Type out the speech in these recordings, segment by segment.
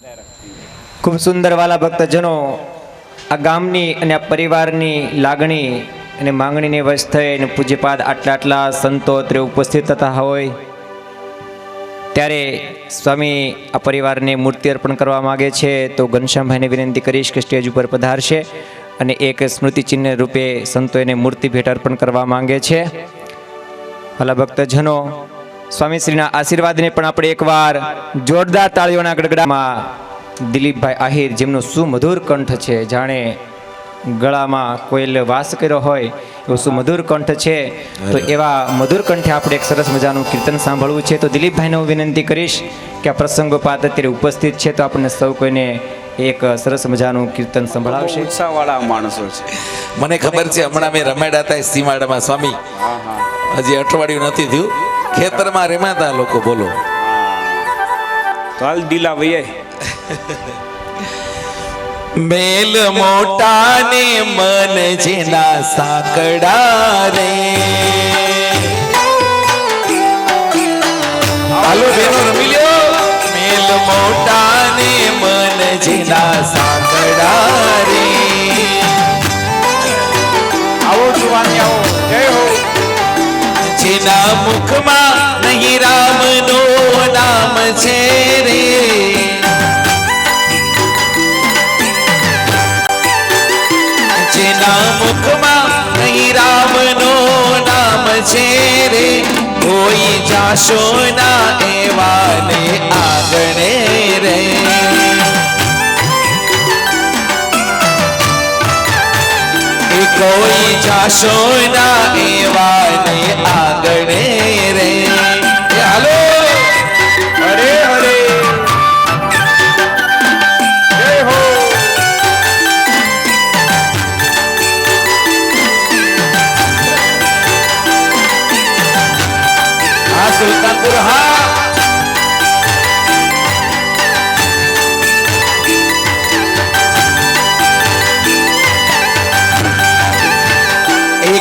ખૂબ સુંદર વાલા ભક્તજનો, આ ગામની અને આ પરિવારની લાગણી અને માંગણીને વશ થઈ અને પૂજ્યપાદ આટલા સંતો અત્રે ઉપસ્થિત થતા હોય ત્યારે સ્વામી આ પરિવારને મૂર્તિ અર્પણ કરવા માગે છે. તો ઘનશ્યામભાઈને વિનંતી કરીશ કે સ્ટેજ ઉપર પધારશે અને એક સ્મૃતિચિહ્ન રૂપે સંતો એને મૂર્તિ ભેટ અર્પણ કરવા માંગે છે. વાલા ભક્તજનો, સ્વામીશ્રીના આશીર્વાદને પણ આપણે એકવાર જોરદાર તાળીઓના ગડગડામાં દિલીપભાઈ આહિર, જેમનો સુમધુર કંઠ છે, જાણે ગળામાં કોઈલ વાસ કર્યો હોય એવો સુમધુર કંઠ છે. તો એવા મધુર કંઠે આપણે એક સરસ મજાનું કીર્તન સાંભળવું છે. તો દિલીપભાઈને હું વિનંતી કરીશ કે આ પ્રસંગોપાત અત્યારે ઉપસ્થિત છે તો આપણને સૌ કોઈને એક સરસ મજાનું કીર્તન સંભળાવશે. ઉત્સાહવાળા માણસો છે. મને ખબર છે, હમણાં મેં રમેડા હતા સીમાડામાં સ્વામી, હજી અઠવાડિયું નથી થયું, ખેતરમાં રેમાતા લોકો. બોલો તો હાલ દિલા વૈયા મેલ મોટા ને મન જેના સાંકડા રે. હાલો બેનો રમી લ્યો. મેલ મોટા ને મન જેના સાંકડા રે. આવો જુવાની આવો, જય હો. જેના મુખમાં નહીં રામનો નામ છે રે. જેના મુખમાં નહીં રામનો નામ છે રે. કોઈ જાશો ના એવાને આગણે રે. કોઈ જાશો ના એવાને આગણે રે. હાલો હરે હરે, જય હો. હા સુલતાનપુર, હા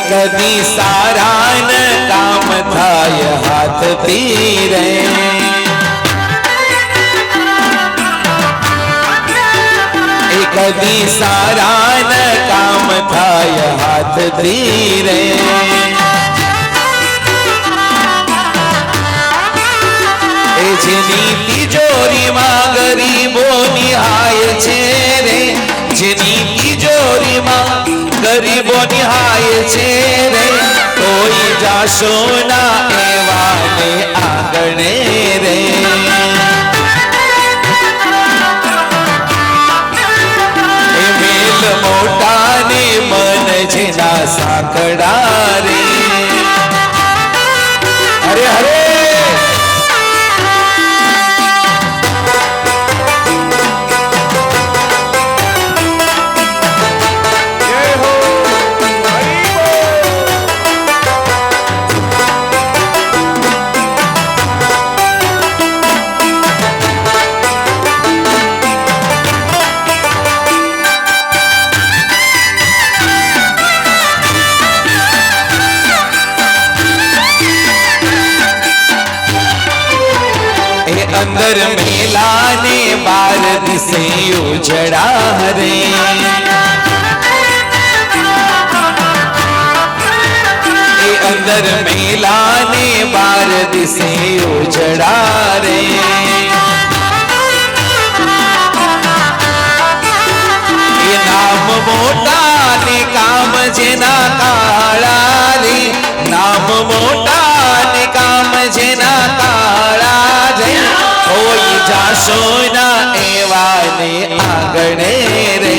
કદી સારાન કામ થાય હાથથી રે. કદી સારાન કામ થાય હાથથી રે. એ જેની તિજોરીમાં ગરીબોની હાય છે રે. જેની તિજોરીમાં ગરીબો નિહાય છે રે. કોઈ જાશો ના એવાને આગણે રે. એ મેલ મોટા ને મન જેના સાંકડા રે. હરે હરે. અંદર મેલા ને બાર દિશે ઉજડા રે. એ અંદર મેલા ને બાર દિશે ઉજડા રે. એ નામ મોટા ને કામ જેના કાળા રે. નામ મોટા ને કામ જેના કાળા રે. કોઈ જાશો ના એવાને આગણે રે.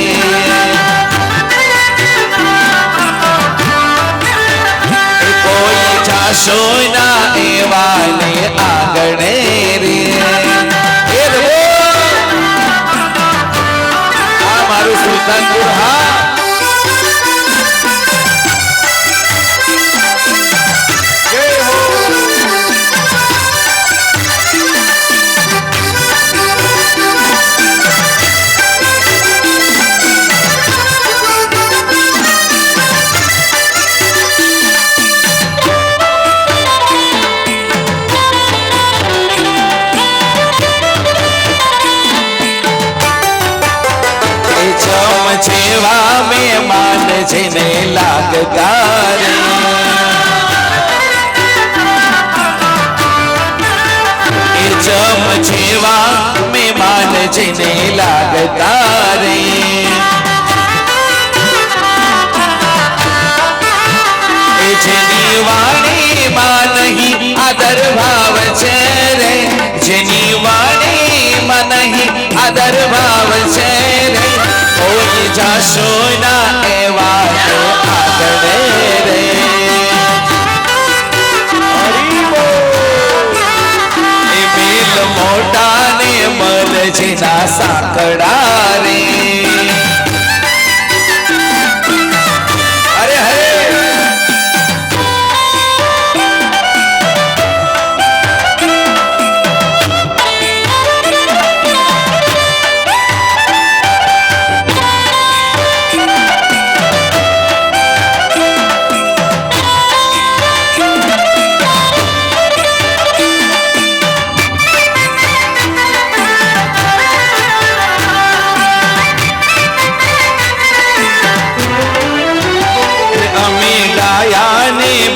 કોઈ જાશો ના એવાને આગણે રે. આ મારું સુલતાનપુર, હા ચમ છેવા મહેમાન જેને લાગતા રે એ ચમ છેવા મહેમાન જેને લાગતા રે એ જેની વાણીમાં નહીં આદર ભાવ છે રે જેની વાણીમાં નહીં આદર ભાવ છે રે કોઈ જાશો ના એવા આગળ રે એ મેલ મોટા ને મલ જેના સાંકડા રે અરે હરે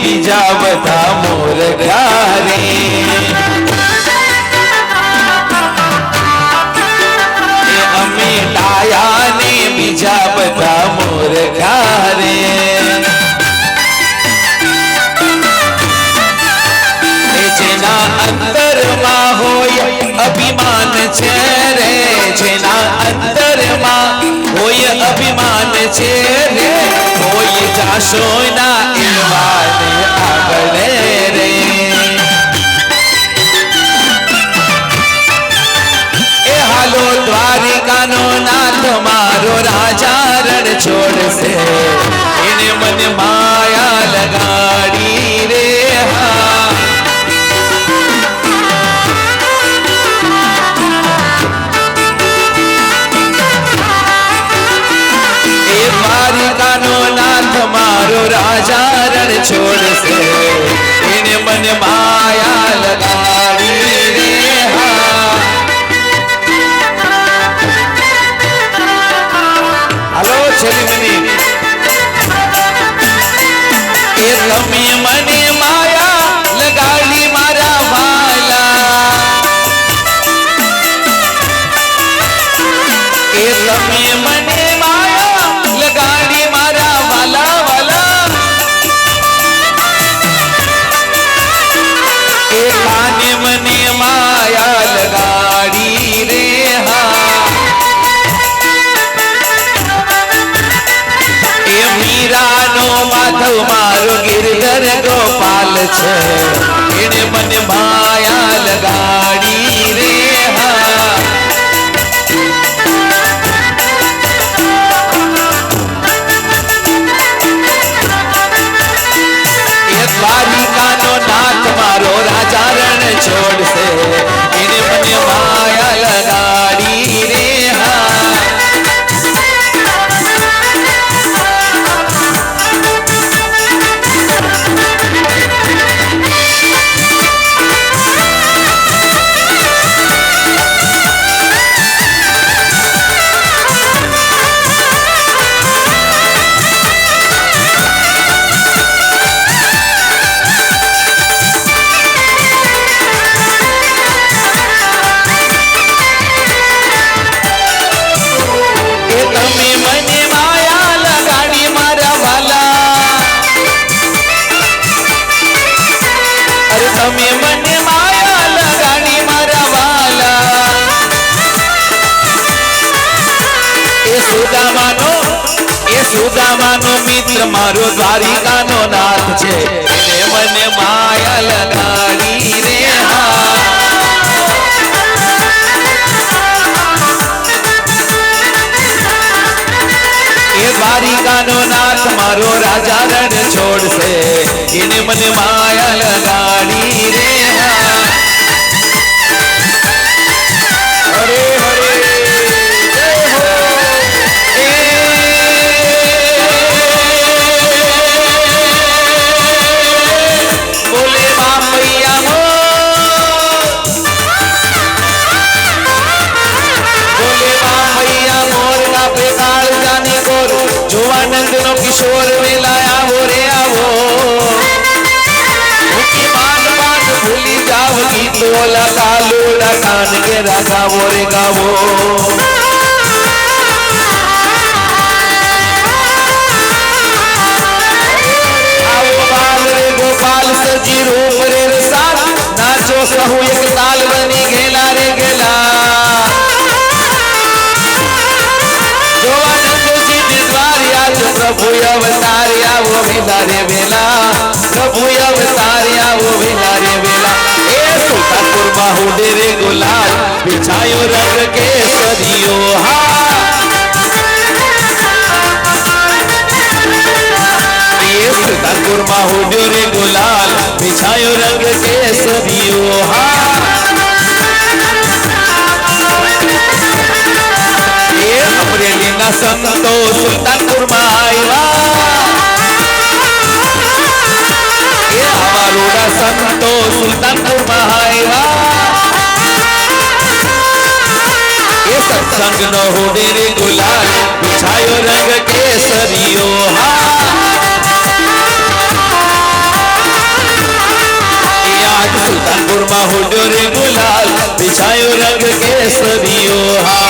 બીજા બધા મોર ગારે અમે ડાયા ને બીજા બધા મોર ગારે જેના અંતરમાં હોય અભિમાન છે રે જેના અંતરમાં હોય અભિમાન છે રે કોઈ જાશો ના એવા આગળ રે એ હાલો દ્વારિકાનો નાથ મારો રાજા રણ છોડશે એને મને માયા લગાડી રે હા એ દ્વારિકાનો નાથ મારો રાજા રણ છોડશે એને મને માયા લગાડી રે હા હાલો છેલ્લી મિનિટ એ તમે મને માયા લગાડી મારા વાલા એ તમે મને માયા લગાડી મારા વાલા વાલા એ કાને મને માયા લગાડી રે હા એ મીરાનો માધવ મારો ગિરધર ગોપાલ છે એને મને માયા લગાડી રે હા દ્વારિકાનો નાથ મારો રાજા રણ છોડશે એને મને માયા લગાડી રે હા તમે મને માયા લગાડી મારા વાલા એ સુદામાનો મિત્ર મારો દ્વારિકાનો નાથ છે એને મને માયા લગાડી રે હા એ દ્વારિકાનો નાથ મારો રાજા રણ છોડશે એને મને માયા લગાડી રે હા હરે હરે જય હો બોલે બાપૈયા હો બોલે બાપૈયા મોર કા પેકાળ આનંદ નો કિશોર વેલા આવો રે આવો ભૂખી માંડ માંડ ભૂલી જાવ ગીતો લગા લોડા કાન કે રાગાવો રે ગાવો गोपाल सजी रूप रे रसाल नाचो सहु एक ताल बनी गेला रे गेला जोवानंद जी द्वारी आज प्रभु अवतारिया वो वेला रे वेला प्रभु अवतारिया वो वेला रे वेला ए सुल्तानपुर बाहुडे रे गुलाल बिछायो रंग के सदियो हा सुल्तानपुर माहुड्यो रे गुलाल बिछायो रंग के सदियो हा ये अमरेली ना संतो सुल्तानपुर में आया ये हमारोड़ा संतो सुल्तानपुर में आया ये सत्संग न हो रे गुलाल बिछायो रंग के सदियो हा सुल्तानपुर माहुड्यो रे गुलाल बिछायो रंग के सदियो हा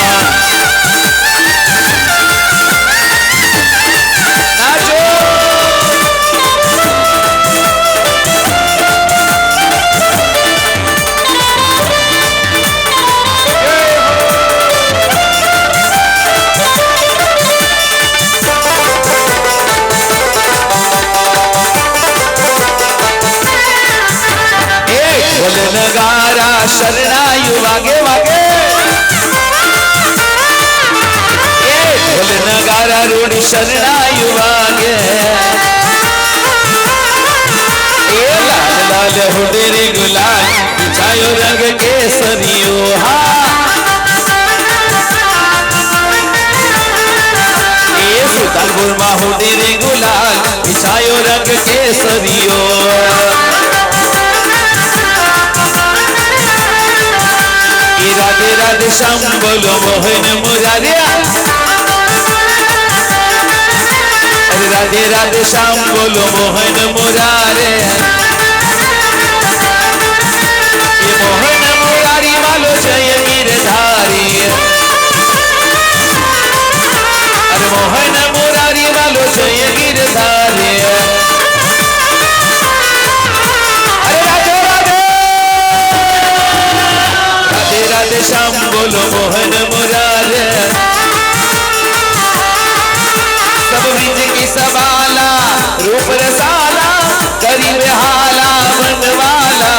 नाचो नगारा शरणायु वागे वागे ढोल नगारा रूढ़ी शरणायु वागे लाल लाल हुडे रे गुलाल बिछायो रंग के सदियो हा सुल्तानपुर माहुडे रे गुलाल बिछायो रंग के सदियो राधे राधे श्याम बोलो मोहन मुरारिया अरे राधे राधे श्याम बोलो मोहन मुरारे ये मोहन मुरारी वालो जय गिरधारी अरे मोहन मुरारी वालो जय गिरधारी श्याम बोलो मोहन मुरारे सब बीज की सवाला रूप रसाला करीब हाला बनवाला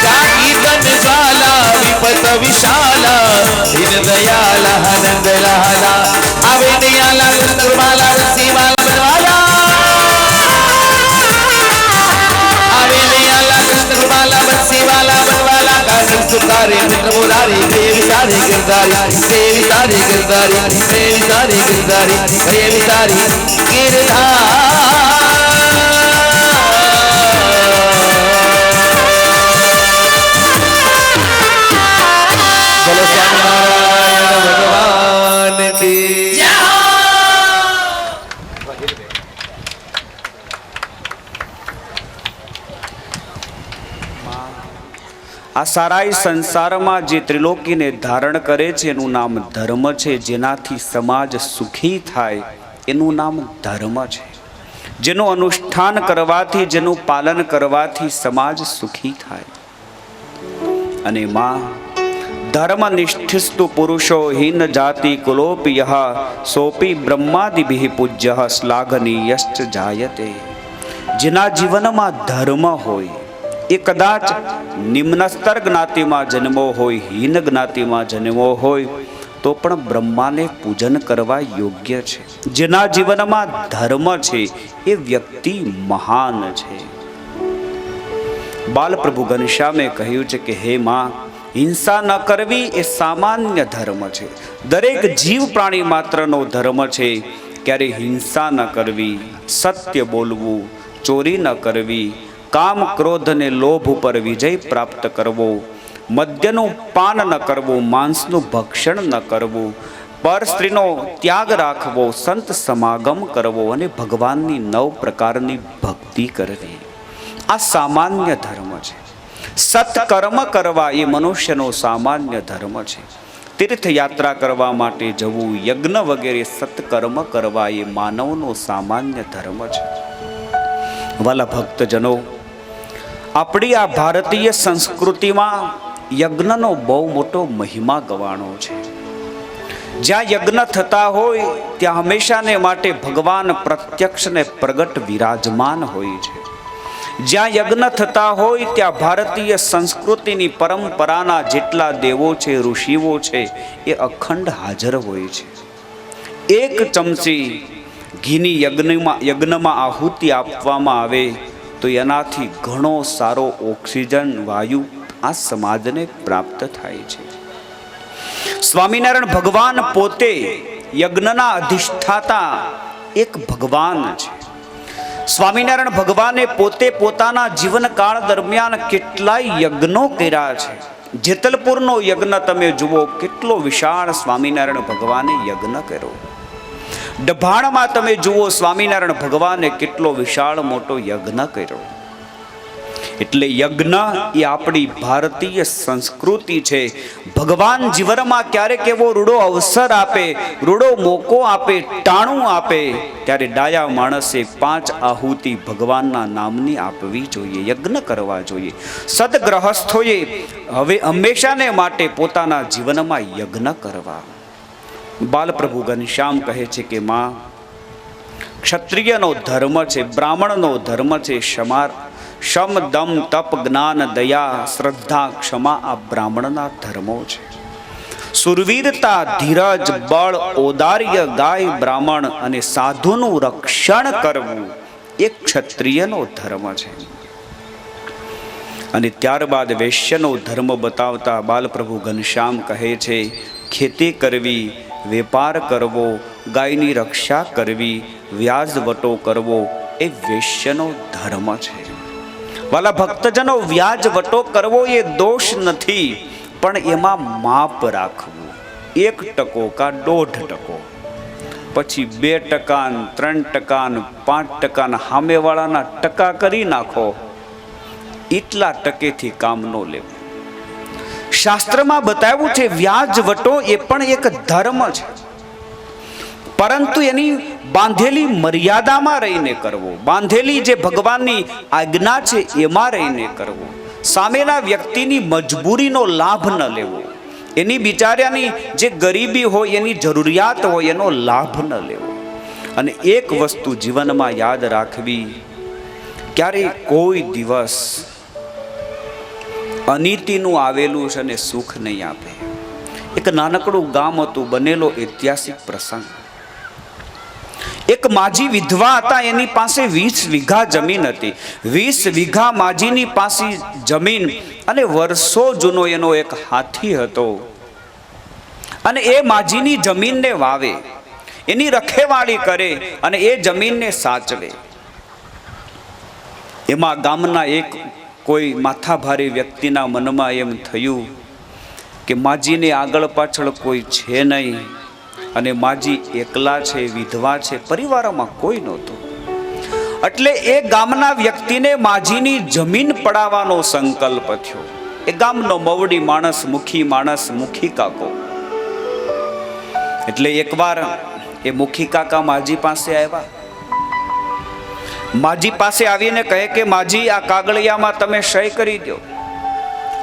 जागी बन ज्वाला विपत विशाला दिन दयाला आनंद लाला आवे दयाला गुरुवाला रसीवाला बनवाला आवे दयाला गुरुवाला बंसीवाला बनवाला सुतारे मित्र मुरारी देवी सारी गिरधारी देवी सारी गिरधारी देवी सारी गिरधारी देवी सारी बोलो स्वामी नारायण भगवान की આ સારાઈ સંસારમાં જે ત્રિલોકીને ધારણ કરે છે એનું નામ ધર્મ છે જેનાથી સમાજ સુખી થાય એનું નામ ધર્મ છે જેનું અનુષ્ઠાન કરવાથી જેનું પાલન કરવાથી સમાજ સુખી થાય અને માં ધર્મનિષ્ઠિસ્તુ પુરુષો હીન જાતિ કુલોપી યહ સોપી બ્રહ્માદિભિઃ પૂજ્યઃ શ્લાઘનીયશ્ચ જાયતે જેના જીવનમાં ધર્મ હોય એ કદાચ નિમ્ન સ્તર જ્ઞાતિમાં જન્મો હોય હીન જ્ઞાતિમાં જન્મો હોય તો પણ બ્રહ્માને પૂજન કરવા યોગ્ય છે જેના જીવનમાં ધર્મ છે એ વ્યક્તિ મહાન છે બાલ પ્રભુ ઘનશ્યામે કહ્યું છે કે હે માં હિંસા ન કરવી એ સામાન્ય ધર્મ છે દરેક જીવ પ્રાણી માત્રનો ધર્મ છે ક્યારે હિંસા ન કરવી સત્ય બોલવું ચોરી ન કરવી કામ ક્રોધ અને લોભ ઉપર વિજય પ્રાપ્ત કરવો મદ્યનું પાન ન કરવું માંસનું ભક્ષણ ન કરવું પર સ્ત્રીનો ત્યાગ રાખવો, સંત સમાગમ કરવો અને ભગવાનની 9 પ્રકારની ભક્તિ કરવી, આ સામાન્ય ધર્મ છે. સત્કર્મ કરવા એ મનુષ્યનો સામાન્ય ધર્મ છે. તીર્થયાત્રા કરવા માટે જવું, યજ્ઞ વગેરે સત્કર્મ કરવા એ માનવનો સામાન્ય ધર્મ છે. વાલા ભક્તજનો, આપણી આ ભારતીય સંસ્કૃતિમાં યજ્ઞનો બહુ મોટો મહિમા ગવાણો છે. જ્યાં યજ્ઞ થતા હોય ત્યાં હંમેશાને માટે ભગવાન પ્રત્યક્ષ ને પ્રગટ વિરાજમાન હોય છે. જ્યાં યજ્ઞ થતા હોય ત્યાં ભારતીય સંસ્કૃતિની પરંપરાના જેટલા દેવો છે, ઋષિઓ છે, એ અખંડ હાજર હોય છે. એક ચમચી ઘીની યજ્ઞમાં આહુતિ આપવામાં આવે તો એનાથી ઘણો સારો ઓક્સિજન વાયુ આ સમાજને પ્રાપ્ત થાય છે. સ્વામિનારાયણ ભગવાન પોતે યજ્ઞના અધિષ્ઠાતા એક ભગવાન છે. સ્વામિનારાયણ ભગવાને પોતે પોતાના જીવનકાળ દરમિયાન કેટલાય યજ્ઞો કર્યા છે. જેતલપુરનો યજ્ઞ તમે જુઓ, કેટલો વિશાળ સ્વામિનારાયણ ભગવાને યજ્ઞ કર્યો. ડભાણમાં તમે જુઓ, સ્વામિનારાયણ ભગવાને કેટલો વિશાળ મોટો યજ્ઞ કર્યો. એટલે યજ્ઞ એ આપણી ભારતીય સંસ્કૃતિ છે. ભગવાન જીવનમાં ક્યારેક એવો રૂડો અવસર આપે, રૂડો મોકો આપે, ટાણું આપે, ત્યારે ડાયા માણસે 5 આહુતિ ભગવાનના નામની આપવી જોઈએ, યજ્ઞ કરવા જોઈએ. સદગ્રહસ્થોએ હવે હંમેશાને માટે પોતાના જીવનમાં યજ્ઞ કરવા. બાલપ્રભુ ઘનશ્યામ કહે છે કે માં, ક્ષત્રિયનો ધર્મ છે, બ્રાહ્મણનો ધર્મ છે શમ, દમ, તપ, જ્ઞાન, દયા, શ્રદ્ધા, ક્ષમા આ બ્રાહ્મણના ધર્મો છે. સુરવીરતા, ધીરજ, બળ, ઔદાર્ય, ગાય, બ્રાહ્મણ અને સાધુનું રક્ષણ કરવું એ ક્ષત્રિયનો ધર્મ છે. અને ત્યારબાદ વૈશ્યનો ધર્મ બતાવતા બાલપ્રભુ ઘનશ્યામ કહે છે, ખેતી કરવી, વેપાર કરવો, ગાયની રક્ષા કરવી, વ્યાજવટો કરવો એ વૈશ્યનો ધર્મ છે. વાલા ભક્તજનો, વ્યાજવટો કરવો એ દોષ નથી, પણ એમાં માપ રાખવું. 1% કા 1.5%, પછી 2%, 3%, 5% સામેવાળાના ટકા કરી નાખો, એટલા ટકેથી કામ ન લેવું. શાસ્ત્રમાં બતાવ્યું છે વ્યાજવટો એ પણ એક ધર્મ છે, પરંતુ એની બાંધેલી મર્યાદામાં રહીને કરવો, બાંધેલી જે ભગવાનની આજ્ઞા છે એમાં રહીને કરવો. સામેના વ્યક્તિની મજબૂરીનો લાભ ન લેવો, એની બિચારાની જે ગરીબી હોય, એની જરૂરિયાત હોય, એનો લાભ ન લેવો. અને એક વસ્તુ જીવનમાં યાદ રાખવી, ક્યારેય કોઈ દિવસ અનીતિનું આવેલું છે અને સુખ નહીં આપે. એક નાનકડું ગામ હતું, બનેલો ઐતિહાસિક પ્રસંગ. એક માજી વિધવા હતા, એની પાસે 20 વીઘા જમીન હતી. 20 વીઘા માજીની પાસે જમીન, અને વર્ષો જૂનો એનો એક હાથી હતો. અને એ માજીની જમીનને વાવે, એની રખેવાળી કરે અને એ જમીનને સાચવે. એમાં ગામના એક કોઈ માથાભારે વ્યક્તિના મનમાં એમ થયું કે માજીને આગળ પાછળ કોઈ છે નહીં, અને માજી એકલા છે, વિધવા છે, પરિવારમાં કોઈ નહોતું. એટલે એ ગામના વ્યક્તિને માજીની જમીન પડાવવાનો સંકલ્પ થયો. એ ગામનો મવડી માણસ, મુખી કાકો. એટલે એકવાર એ મુખી કાકા માજી પાસે આવ્યા. માજી પાસે આવીને કહે કે માજી, આ કાગળિયામાં તમે સહી કરી દો.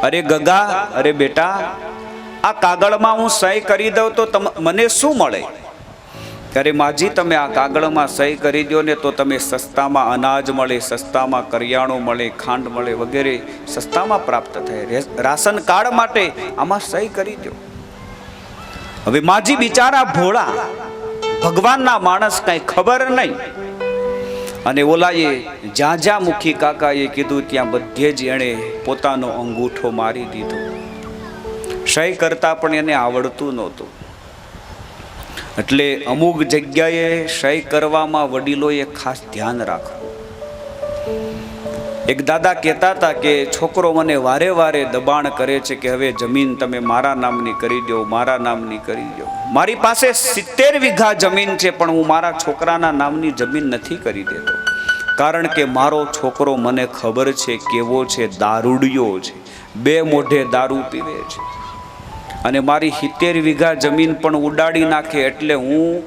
અરે ગગા, અરે બેટા, આ કાગળમાં હું સહી કરી દઉં તો મને શું મળે? અરે માજી, તમે આ કાગળમાં સહી કરી દો ને તો તમે સસ્તામાં અનાજ મળે, સસ્તામાં કરિયાણું મળે, ખાંડ મળે વગેરે સસ્તામાં પ્રાપ્ત થાય. રાશન કાર્ડ માટે આમાં સહી કરી દો. હવે માજી બિચારા ભોળા, ભગવાનના માણસ, કઈ ખબર નહીં. અને ઓલાએ જ્યાં મુખી કાકાએ કીધું ત્યાં બધે જ એણે પોતાનો અંગૂઠો મારી દીધો. સહી કરતા પણ એને આવડતું નહોતું. એટલે અમુક જગ્યાએ સહી કરવામાં વડીલોએ ખાસ ધ્યાન રાખવું. એક દાદા કહેતા હતા કે છોકરો મને વારે વારે દબાણ કરે છે કે હવે જમીન તમે મારા નામની કરી દો, મારા નામની કરી દો. મારી પાસે 70 વીઘા જમીન છે, પણ હું મારા છોકરાના નામની જમીન નથી કરી દેતો. કારણ કે મારો છોકરો મને ખબર છે કેવો છે, દારૂડિયો છે, 2 મોઢે દારૂ પીવે છે, અને મારી 70 વીઘા જમીન પણ ઉડાડી નાખે એટલે હું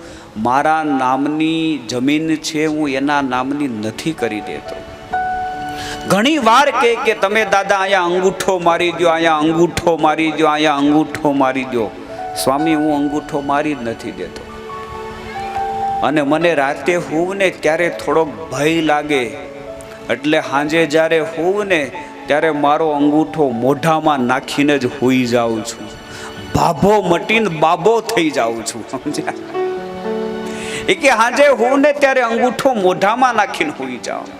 મારા નામની જમીન છે હું એના નામની નથી કરી દેતો. ઘણી વાર કે તમે દાદા અહીંયા અંગૂઠો મારી દો, અહીંયા અંગૂઠો મારી દો, અહીંયા અંગૂઠો મારી દો. સ્વામી, હું અંગૂઠો મારી જ નથી દેતો. અને મને રાતે હોઉં ને ત્યારે થોડોક ભય લાગે, એટલે સાંજે જ્યારે હોઉં ને ત્યારે મારો અંગૂઠો મોઢામાં નાખીને જ હોઈ જાઉં છું. ભાભો મટીને બાબો થઈ જાઉં છું. સમજ્યા? એ કે સાંજે હોઉં ને ત્યારે અંગૂઠો મોઢામાં નાખીને હોઈ જાઉં.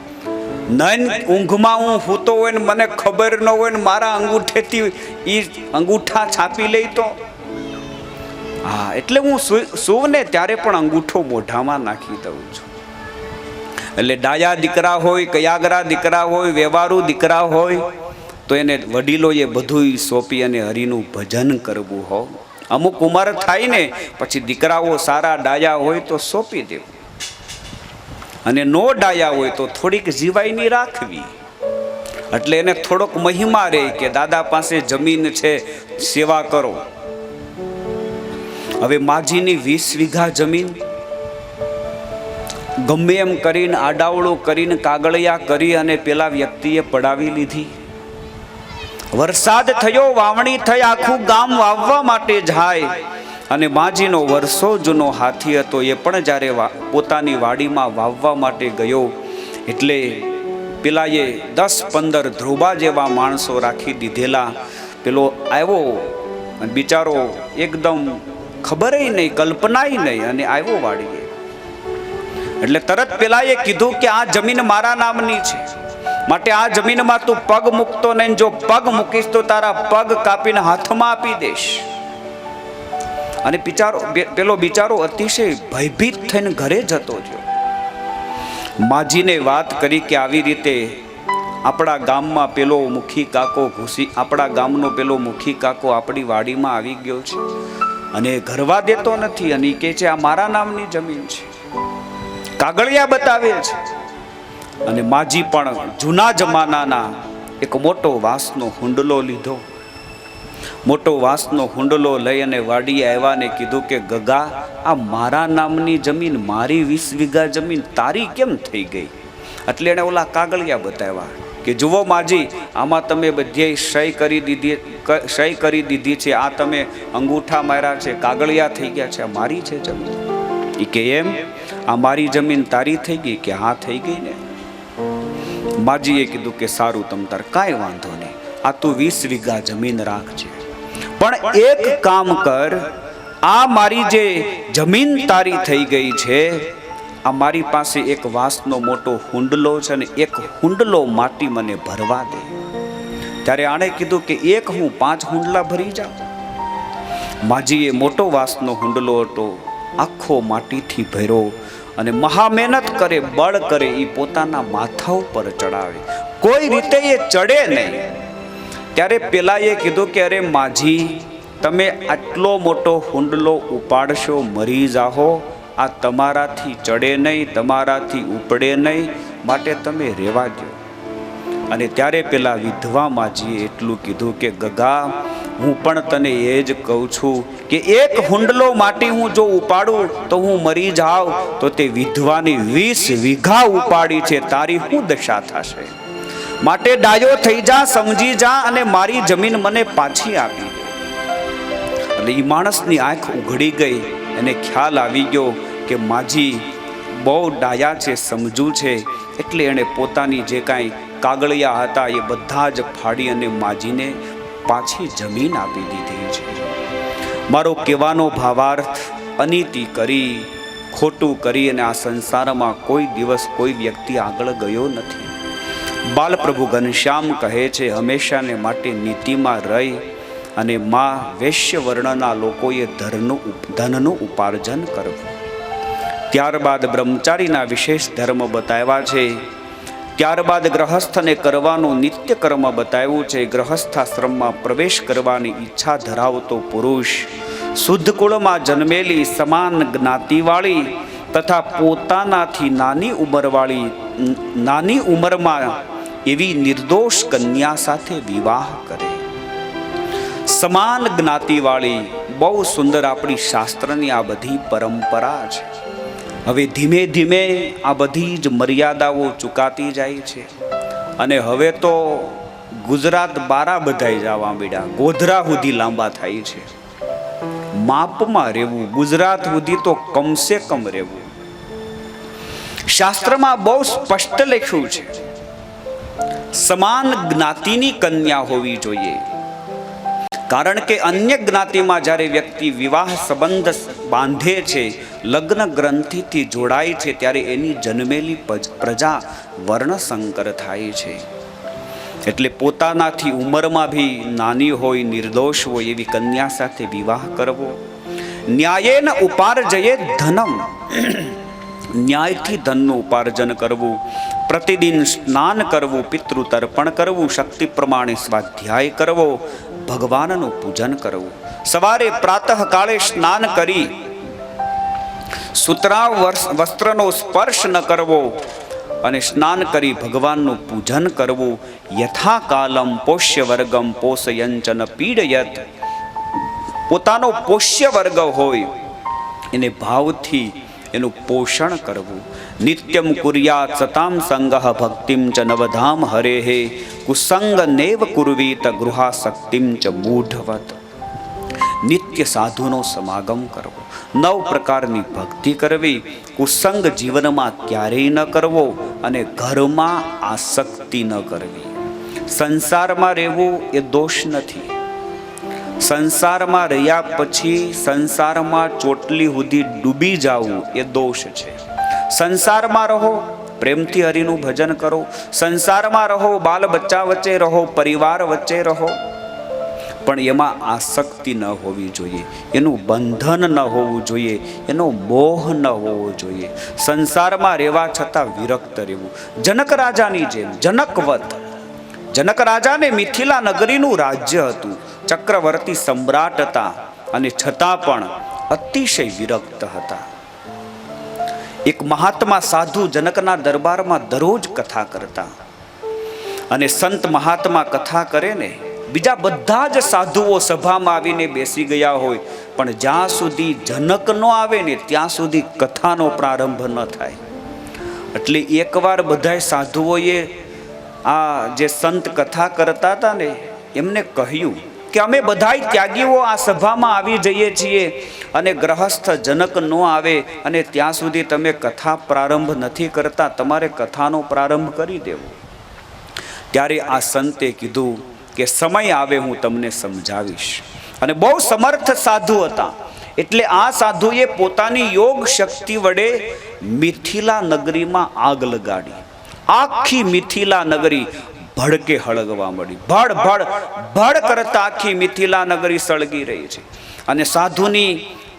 નન ઊંઘમાં હું સૂતો હોય ને મને ખબર ન હોય ને મારા અંગૂઠેથી એ અંગૂઠા છાપી લઈ તો હા, એટલે હું સૂવ ને ત્યારે પણ અંગૂઠો મોઢામાં નાખી દઉં છું. એટલે ડાયા દીકરા હોય, કયાગરા દીકરા હોય, વ્યવહારુ દીકરા હોય તો એને વડીલોએ બધું સોંપી અને હરિનું ભજન કરવું હોય. અમુક ઉંમર થાય ને પછી દીકરાઓ સારા ડાયા હોય તો સોંપી દેવું, અને નો ડાયા હોય તો થોડીક જીવાઈની રાખવી. એટલે એને થોડોક મહિમા રહે કે દાદા પાસે જમીન છે, સેવા કરો. હવે માજીની 20 વીઘા જમીન ગમે એમ કરીને આડાવડું કરીને કાગળિયા કરી અને પેલા વ્યક્તિએ પડાવી લીધી. વરસાદ થયો, વાવણી થઈ, આખું ગામ વાવવા માટે જાય, અને માજીનો વર્ષો જૂનો હાથી હતો એ પણ જ્યારે પોતાની વાડીમાં વાવવા માટે ગયો એટલે પેલાએ 10-15 ધ્રુબા જેવા માણસો રાખી દીધેલા. પેલો આવ્યો અને બિચારો એકદમ ખબરેય નહીં, કલ્પનાય નહીં, અને આવ્યો વાડીએ. એટલે તરત પેલાએ કીધું કે આ જમીન મારા નામની છે, માટે આ જમીનમાં તું પગ મૂકતો નહીં. જો પગ મૂકીશ તો તારા પગ કાપીને હાથમાં આપી દઈશ. અને પેલો બિચારો અતિશય ભયભીત થઈને ઘરે જતો થયો. માજીને વાત કરી કે આવી રીતે આપણા ગામમાં પેલો મુખી કાકો ઘૂસી, આપણા ગામનો પેલો મુખી કાકો આપણી વાડીમાં આવી ગયો છે અને ઘરવા દેતો નથી, અને કહે છે આ મારા નામની જમીન છે, કાગળિયા બતાવે છે. અને માજી પણ જૂના જમાનાના એક મોટો વાંસનો હુંડલો લીધો. મોટો વાંસનો હુંડલો લઈ અને વાડીએ આવ્યા ને કીધું કે ગગા, આ મારા નામની જમીન, મારી 20 વીઘા જમીન તારી કેમ થઈ ગઈ? એટલે એને ઓલા કાગળિયા બતાવ્યા કે જુઓ માજી, આમાં તમે બધે સહી કરી દીધી છે, આ તમે અંગૂઠા માર્યા છે, કાગળિયા થઈ ગયા છે, આ મારી છે જમીન. એ કે એમ, આ મારી જમીન તારી થઈ ગઈ? કે હા થઈ ગઈ ને. માજીએ કીધું કે સારું, તમ તાર કાંઈ વાંધો નહીં, આ તું 20 વીઘા જમીન રાખજે, પણ એક કામ કર, આ મારી જે જમીન તારી થઈ ગઈ છે, આ મારી પાસે એક વાંસનો મોટો હુંડલો છે, અને એક હુંડલો માટી મને ભરવા દે. ત્યારે આણે કીધું કે એક હું 5 હુંડલા ભરી જાઉં. માજીએ મોટો વાંસનો હુંડલો હતો, આખો માટીથી ભર્યો, અને મહા મહેનત કરે, બળ કરે, એ પોતાના માથા ઉપર ચડાવે, કોઈ રીતે એ ચડે નહીં. ત્યારે પેલાએ કીધું કે અરે માજી, તમે આટલો મોટો હુંડલો ઉપાડશો, મરી જાહો, આ તમારાથી ચડે નહીં, તમારાથી ઉપડે નહીં, માટે તમે રહેવા દો. અને ત્યારે પેલા વિધવા માજીએ એટલું કીધું કે ગગા, હું પણ તને એ જ કહું છું કે એક હુંડલો માટી હું જો ઉપાડું તો હું મરી જાઉં, તો તે વિધવાની 20 વીઘા ઉપાડી છે, તારી શું દશા થશે? માટે ડાયો થઈ જા, સમજી જા, અને મારી જમીન મને પાછી આપી દે. એટલે એ માણસની આંખ ઉઘડી ગઈ, એને ખ્યાલ આવી ગયો કે માજી બહુ ડાયા છે, સમજુ છે. એટલે એણે પોતાની જે કાંઈ કાગળિયા હતા એ બધા જ ફાડી અને માજીને પાછી જમીન આપી દીધી છે. મારો કહેવાનો ભાવાર્થ, અનીતિ કરી, ખોટું કરી અને આ સંસારમાં કોઈ દિવસ કોઈ વ્યક્તિ આગળ ગયો નથી. બાલપ્રભુ ઘનશ્યામ કહે છે, હંમેશાને માટે નીતિમાં રહી અને માં વૈશ્ય વર્ણના લોકોએ ધનનું ઉપાર્જન કરવું. ત્યારબાદ બ્રહ્મચારીના વિશેષ ધર્મ બતાવ્યા છે ત્યારબાદ ગ્રહસ્થને કરવાનું નિત્ય કર્મ બતાવ્યું છે. ગ્રહસ્થાશ્રમમાં પ્રવેશ કરવાની ઈચ્છા ધરાવતો પુરુષ શુદ્ધ કુળમાં જન્મેલી સમાન જ્ઞાતિવાળી તથા પોતાનાથી નાની ઉંમરમાં એવી નિર્દોષ કન્યા સાથે વિવાહ કરે. સમાન જ્ઞાતિવાળી બહુ સુંદર આપણી શાસ્ત્રની આ બધી પરંપરા છે. હવે ધીમે ધીમે આ બધી જ મર્યાદાઓ ચૂકાતી જાય છે અને હવે તો ગુજરાત બારા બધાય જવા માંડ્યા, ગોધરા સુધી લાંબા થાય છે. માપમાં રહેવું, ગુજરાત સુધી તો કમસે કમ રહેવું. શાસ્ત્રમાં બહુ સ્પષ્ટ લખ્યું છે, સમાન જ્ઞાતિની કન્યા હોવી જોઈએ. કારણ કે અન્ય જ્ઞાતિમાં જ્યારે વ્યક્તિ વિવાહ સંબંધ બાંધે છે, લગ્ન ગ્રંથિથી જોડાય છે, ત્યારે એની જન્મેલી પ્રજા વર્ણસંકર થાય છે. એટલે પોતાનાથી ઉંમરમાં બી નાની હોય, નિર્દોષ હોય એવી કન્યા સાથે વિવાહ કરવો. ન્યાયેન ઉપાર્જયે ધનમ, ન્યાયથી ધનનું ઉપાર્જન કરવું. પ્રતિદિન સ્નાન કરવું, પિતૃ તર્પણ કરવું, શક્તિ પ્રમાણે સ્વાધ્યાય કરવો, ભગવાનનું પૂજન કરવું. સવારે પ્રાતઃ કાળે સ્નાન કરી સૂતરાવ વસ્ત્રનો સ્પર્શ ન કરવો અને સ્નાન કરી ભગવાનનું પૂજન કરવું. યથા કાલમ પોષ્ય વર્ગમ પોષયંચન પીડયત, પોતાનો પોષ્ય વર્ગ હોય એને ભાવથી એનું પોષણ કરવું. નિત્યમ કુર્યાત સતામ સંગઃ ભક્તિમ ચ નવધામ હરેહે, કુસંગ નેવ કુર્વીત ગૃહાસક્તિમ ચ મૂઢવત. નિત્ય સાધુનો સમાગમ કરવો, 9 પ્રકારની ભક્તિ કરવી, કુસંગ જીવનમાં ક્યારેય ન કરવો અને ઘરમાં આસક્તિ ન કરવી. સંસારમાં રહેવું એ દોષ નથી. સંસારમાં રહ્યા પછી સંસારમાં ચોટલી સુધી ડૂબી જવું એ દોષ છે. સંસારમાં રહો, પ્રેમથી હરિનું ભજન કરો. સંસારમાં રહો, બાલ બચ્ચા વચ્ચે રહો, પરિવાર વચ્ચે રહો, પણ એમાં આસક્તિ ન હોવી જોઈએ, એનું બંધન ન હોવું જોઈએ, એનો મોહ ન હોવો જોઈએ. સંસારમાં રહેવા છતાં વિરક્ત રહેવું. જનક રાજાની જેમ, જનકવત. જનક રાજાને મિથિલા નગરીનું રાજ્ય હતું, ચક્રવર્તી સમ્રાટ હતા અને છતાં પણ અતિશય વિરક્ત હતા. એક મહાત્મા સાધુ જનકના દરબારમાં દરરોજ કથા કરતા અને સંત મહાત્મા કથા કરે ને, બીજા બધા જ સાધુઓ સભામાં આવીને બેસી ગયા હોય, પણ જ્યાં સુધી જનક ન આવે ને ત્યાં સુધી કથાનો પ્રારંભ ન થાય. એટલે એકવાર બધા સાધુઓએ આ જે સંત કથા કરતા હતા ને એમને કહ્યું કે અમે બધાય ત્યાગીઓ આ સભામાં આવી જઈએ છીએ અને ગ્રહસ્થ જનક ન આવે અને ત્યાં સુધી તમે કથા પ્રારંભ નથી કરતા, તમારે કથાનો પ્રારંભ કરી દેવો. ત્યારે આ સંતે કીધું કે સમય આવે હું તમને સમજાવીશ. અને બહુ સમર્થ સાધુ હતા, એટલે આ સાધુએ પોતાની યોગ શક્તિ વડે મિથિલા નગરીમાં આગ લગાડી. આખી મિથિલા નગરી ભડકે હળગવા મળી. ભડ ભડ ભડ કરતા આખી મિથિલા નગરી સળગી રહી છે. અને સાધુની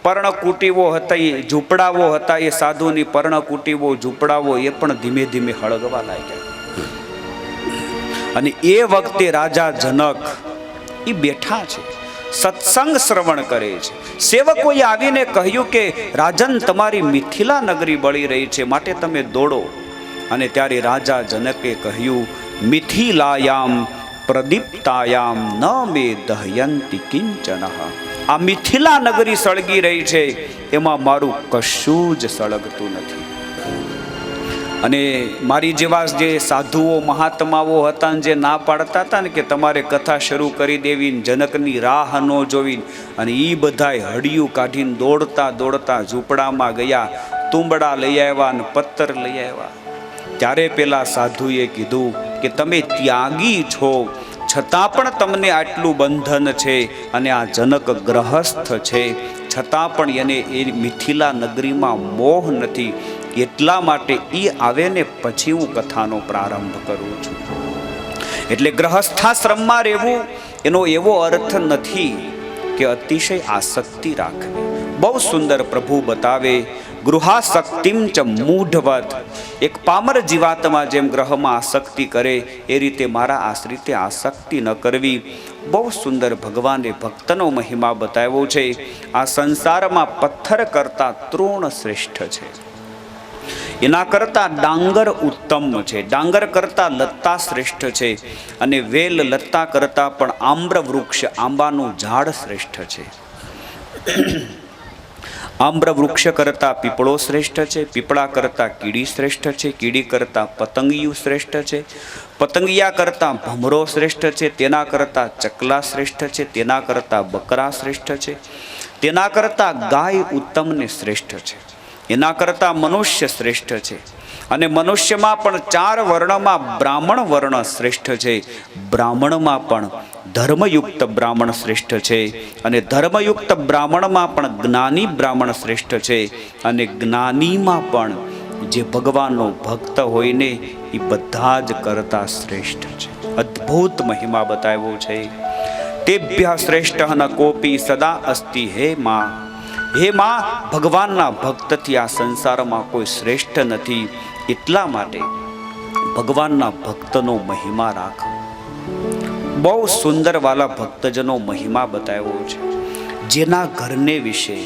પર્ણકુટીઓ હતા, એ ઝૂંપડાઓ હતા, એ સાધુની પર્ણકુટીઓ ઝૂંપડાઓ એ પણ ધીમે ધીમે હળગવા લાગ્યા. અને એ વખતે રાજા જનક એ બેઠા છે, સત્સંગ શ્રવણ કરે છે. સેવકોએ આવીને કહ્યું કે રાજન, તમારી મિથિલા નગરી બળી રહી છે, માટે તમે દોડો. અને ત્યારે રાજા જનકે કહ્યું, મિથિલાયામ પ્રદીપ્તાયામ ન મે દહયંતિ કિંચન. આ મિથિલા નગરી સળગી રહી છે, એમાં મારું કશું જ સળગતું નથી. અને મારી જેવા જે સાધુઓ મહાત્માઓ હતા જે ના પાડતા હતા ને કે તમારે કથા શરૂ કરી દેવી, જનકની રાહ ન જોવી, અને એ બધાય હડિયું કાઢીને દોડતા દોડતા ઝૂંપડામાં ગયા, તુંબડા લઈ આવ્યા અને પત્તર લઈ આવ્યા. ત્યારે પેલા સાધુએ કીધું કે તમે ત્યાગી છો, છતાં પણ તમને આટલું બંધન છે, અને આ જનક ગ્રહસ્થ છે, છતાં પણ એને એ મિથિલા નગરીમાં મોહ નથી. એટલા માટે એ આવે ને પછી હું કથાનો પ્રારંભ કરું છું. એટલે ગ્રહસ્થાશ્રમમાં રહેવું એનો એવો અર્થ નથી કે અતિશય આસક્તિ રાખવી. બહુ સુંદર પ્રભુ બતાવે. ગૃહાસક્તિમ ચ મૂઢવત, એક પામર જીવાત્મા જેમ ગ્રહમાં આસક્તિ કરે એ રીતે મારા આશ્રિતે આસક્તિ ન કરવી. બહુ સુંદર ભગવાને ભક્તનો મહિમા બતાવ્યો છે. આ સંસારમાં પથ્થર કરતા તૃણ શ્રેષ્ઠ છે, એના કરતા ડાંગર ઉત્તમ છે, ડાંગર કરતા લત્તા શ્રેષ્ઠ છે, અને વેલ લત્તા કરતા પણ આમ્ર વૃક્ષ આંબાનું ઝાડ શ્રેષ્ઠ છે. આમ્ર વૃક્ષ કરતા પીપળો શ્રેષ્ઠ છે, પીપળા કરતા કીડી શ્રેષ્ઠ છે, કીડી કરતા પતંગિયું શ્રેષ્ઠ છે, પતંગિયા કરતા ભમરો શ્રેષ્ઠ છે, તેના કરતા ચકલા શ્રેષ્ઠ છે, તેના કરતા બકરા શ્રેષ્ઠ છે, તેના કરતા ગાય ઉત્તમ ને શ્રેષ્ઠ છે, એના કરતા મનુષ્ય શ્રેષ્ઠ છે. અને મનુષ્યમાં પણ 4 વર્ણમાં બ્રાહ્મણ વર્ણ શ્રેષ્ઠ છે. બ્રાહ્મણમાં પણ ધર્મયુક્ત બ્રાહ્મણ શ્રેષ્ઠ છે, અને ધર્મયુક્ત બ્રાહ્મણમાં પણ જ્ઞાની બ્રાહ્મણ શ્રેષ્ઠ છે, અને જ્ઞાનીમાં પણ જે ભગવાનનો ભક્ત હોય ને એ બધા જ કરતા શ્રેષ્ઠ છે. અદ્ભુત મહિમા બતાવ્યો છે. તેભ્ય શ્રેષ્ઠ ન કોપી સદા અસ્તિ હે માં. હે માં, ભગવાનના ભક્તથી આ સંસારમાં કોઈ શ્રેષ્ઠ નથી. એટલા માટે ભગવાનના ભક્તનો મહિમા રાખો. બહુ સુંદર વાલા ભક્તજનો મહિમા બતાવ્યો છે. જેના ઘરને વિશે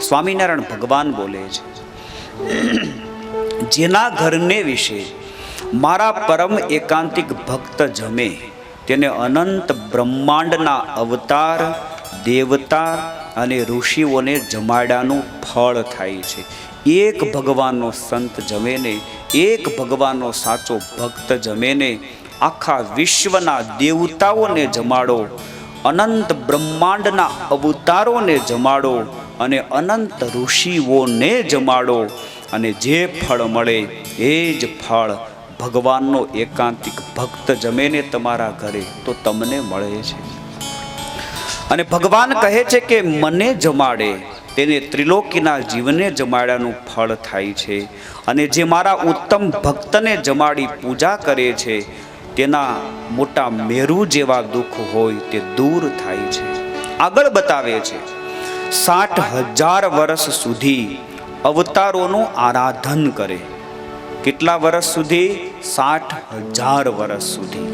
સ્વામિનારાયણ ભગવાન બોલે છે, જેના ઘરને વિશે મારા પરમ એકાંતિક ભક્ત જમે તેને અનંત બ્રહ્માંડના અવતાર, દેવતા અને ઋષિઓને જમાડ્યાનું ફળ થાય છે. એક ભગવાનનો સંત જમે ને, એક ભગવાનનો સાચો ભક્ત જમે ને, આખા વિશ્વના દેવતાઓને જમાડો, અનંત બ્રહ્માંડના અવતારોને જમાડો, અને અનંત ઋષિઓને જમાડો, અને જે ફળ મળે એ જ ફળ ભગવાનનો એકાંતિક ભક્ત જમે ને તમારા ઘરે તો તમને મળે છે. અને ભગવાન કહે છે કે મને જમાડે તેને ત્રિલોકીના જીવને જમાડ્યાનું ફળ થાય છે. અને જે મારા ઉત્તમ ભક્તને જમાડી પૂજા કરે છે તેના મોટા મેરુ જેવા દુઃખ હોય તે દૂર થાય છે. આગળ બતાવે છે 60,000 વર્ષ સુધી અવતારોનું આરાધન કરે. કેટલા વર્ષ સુધી? 60,000 વર્ષ સુધી.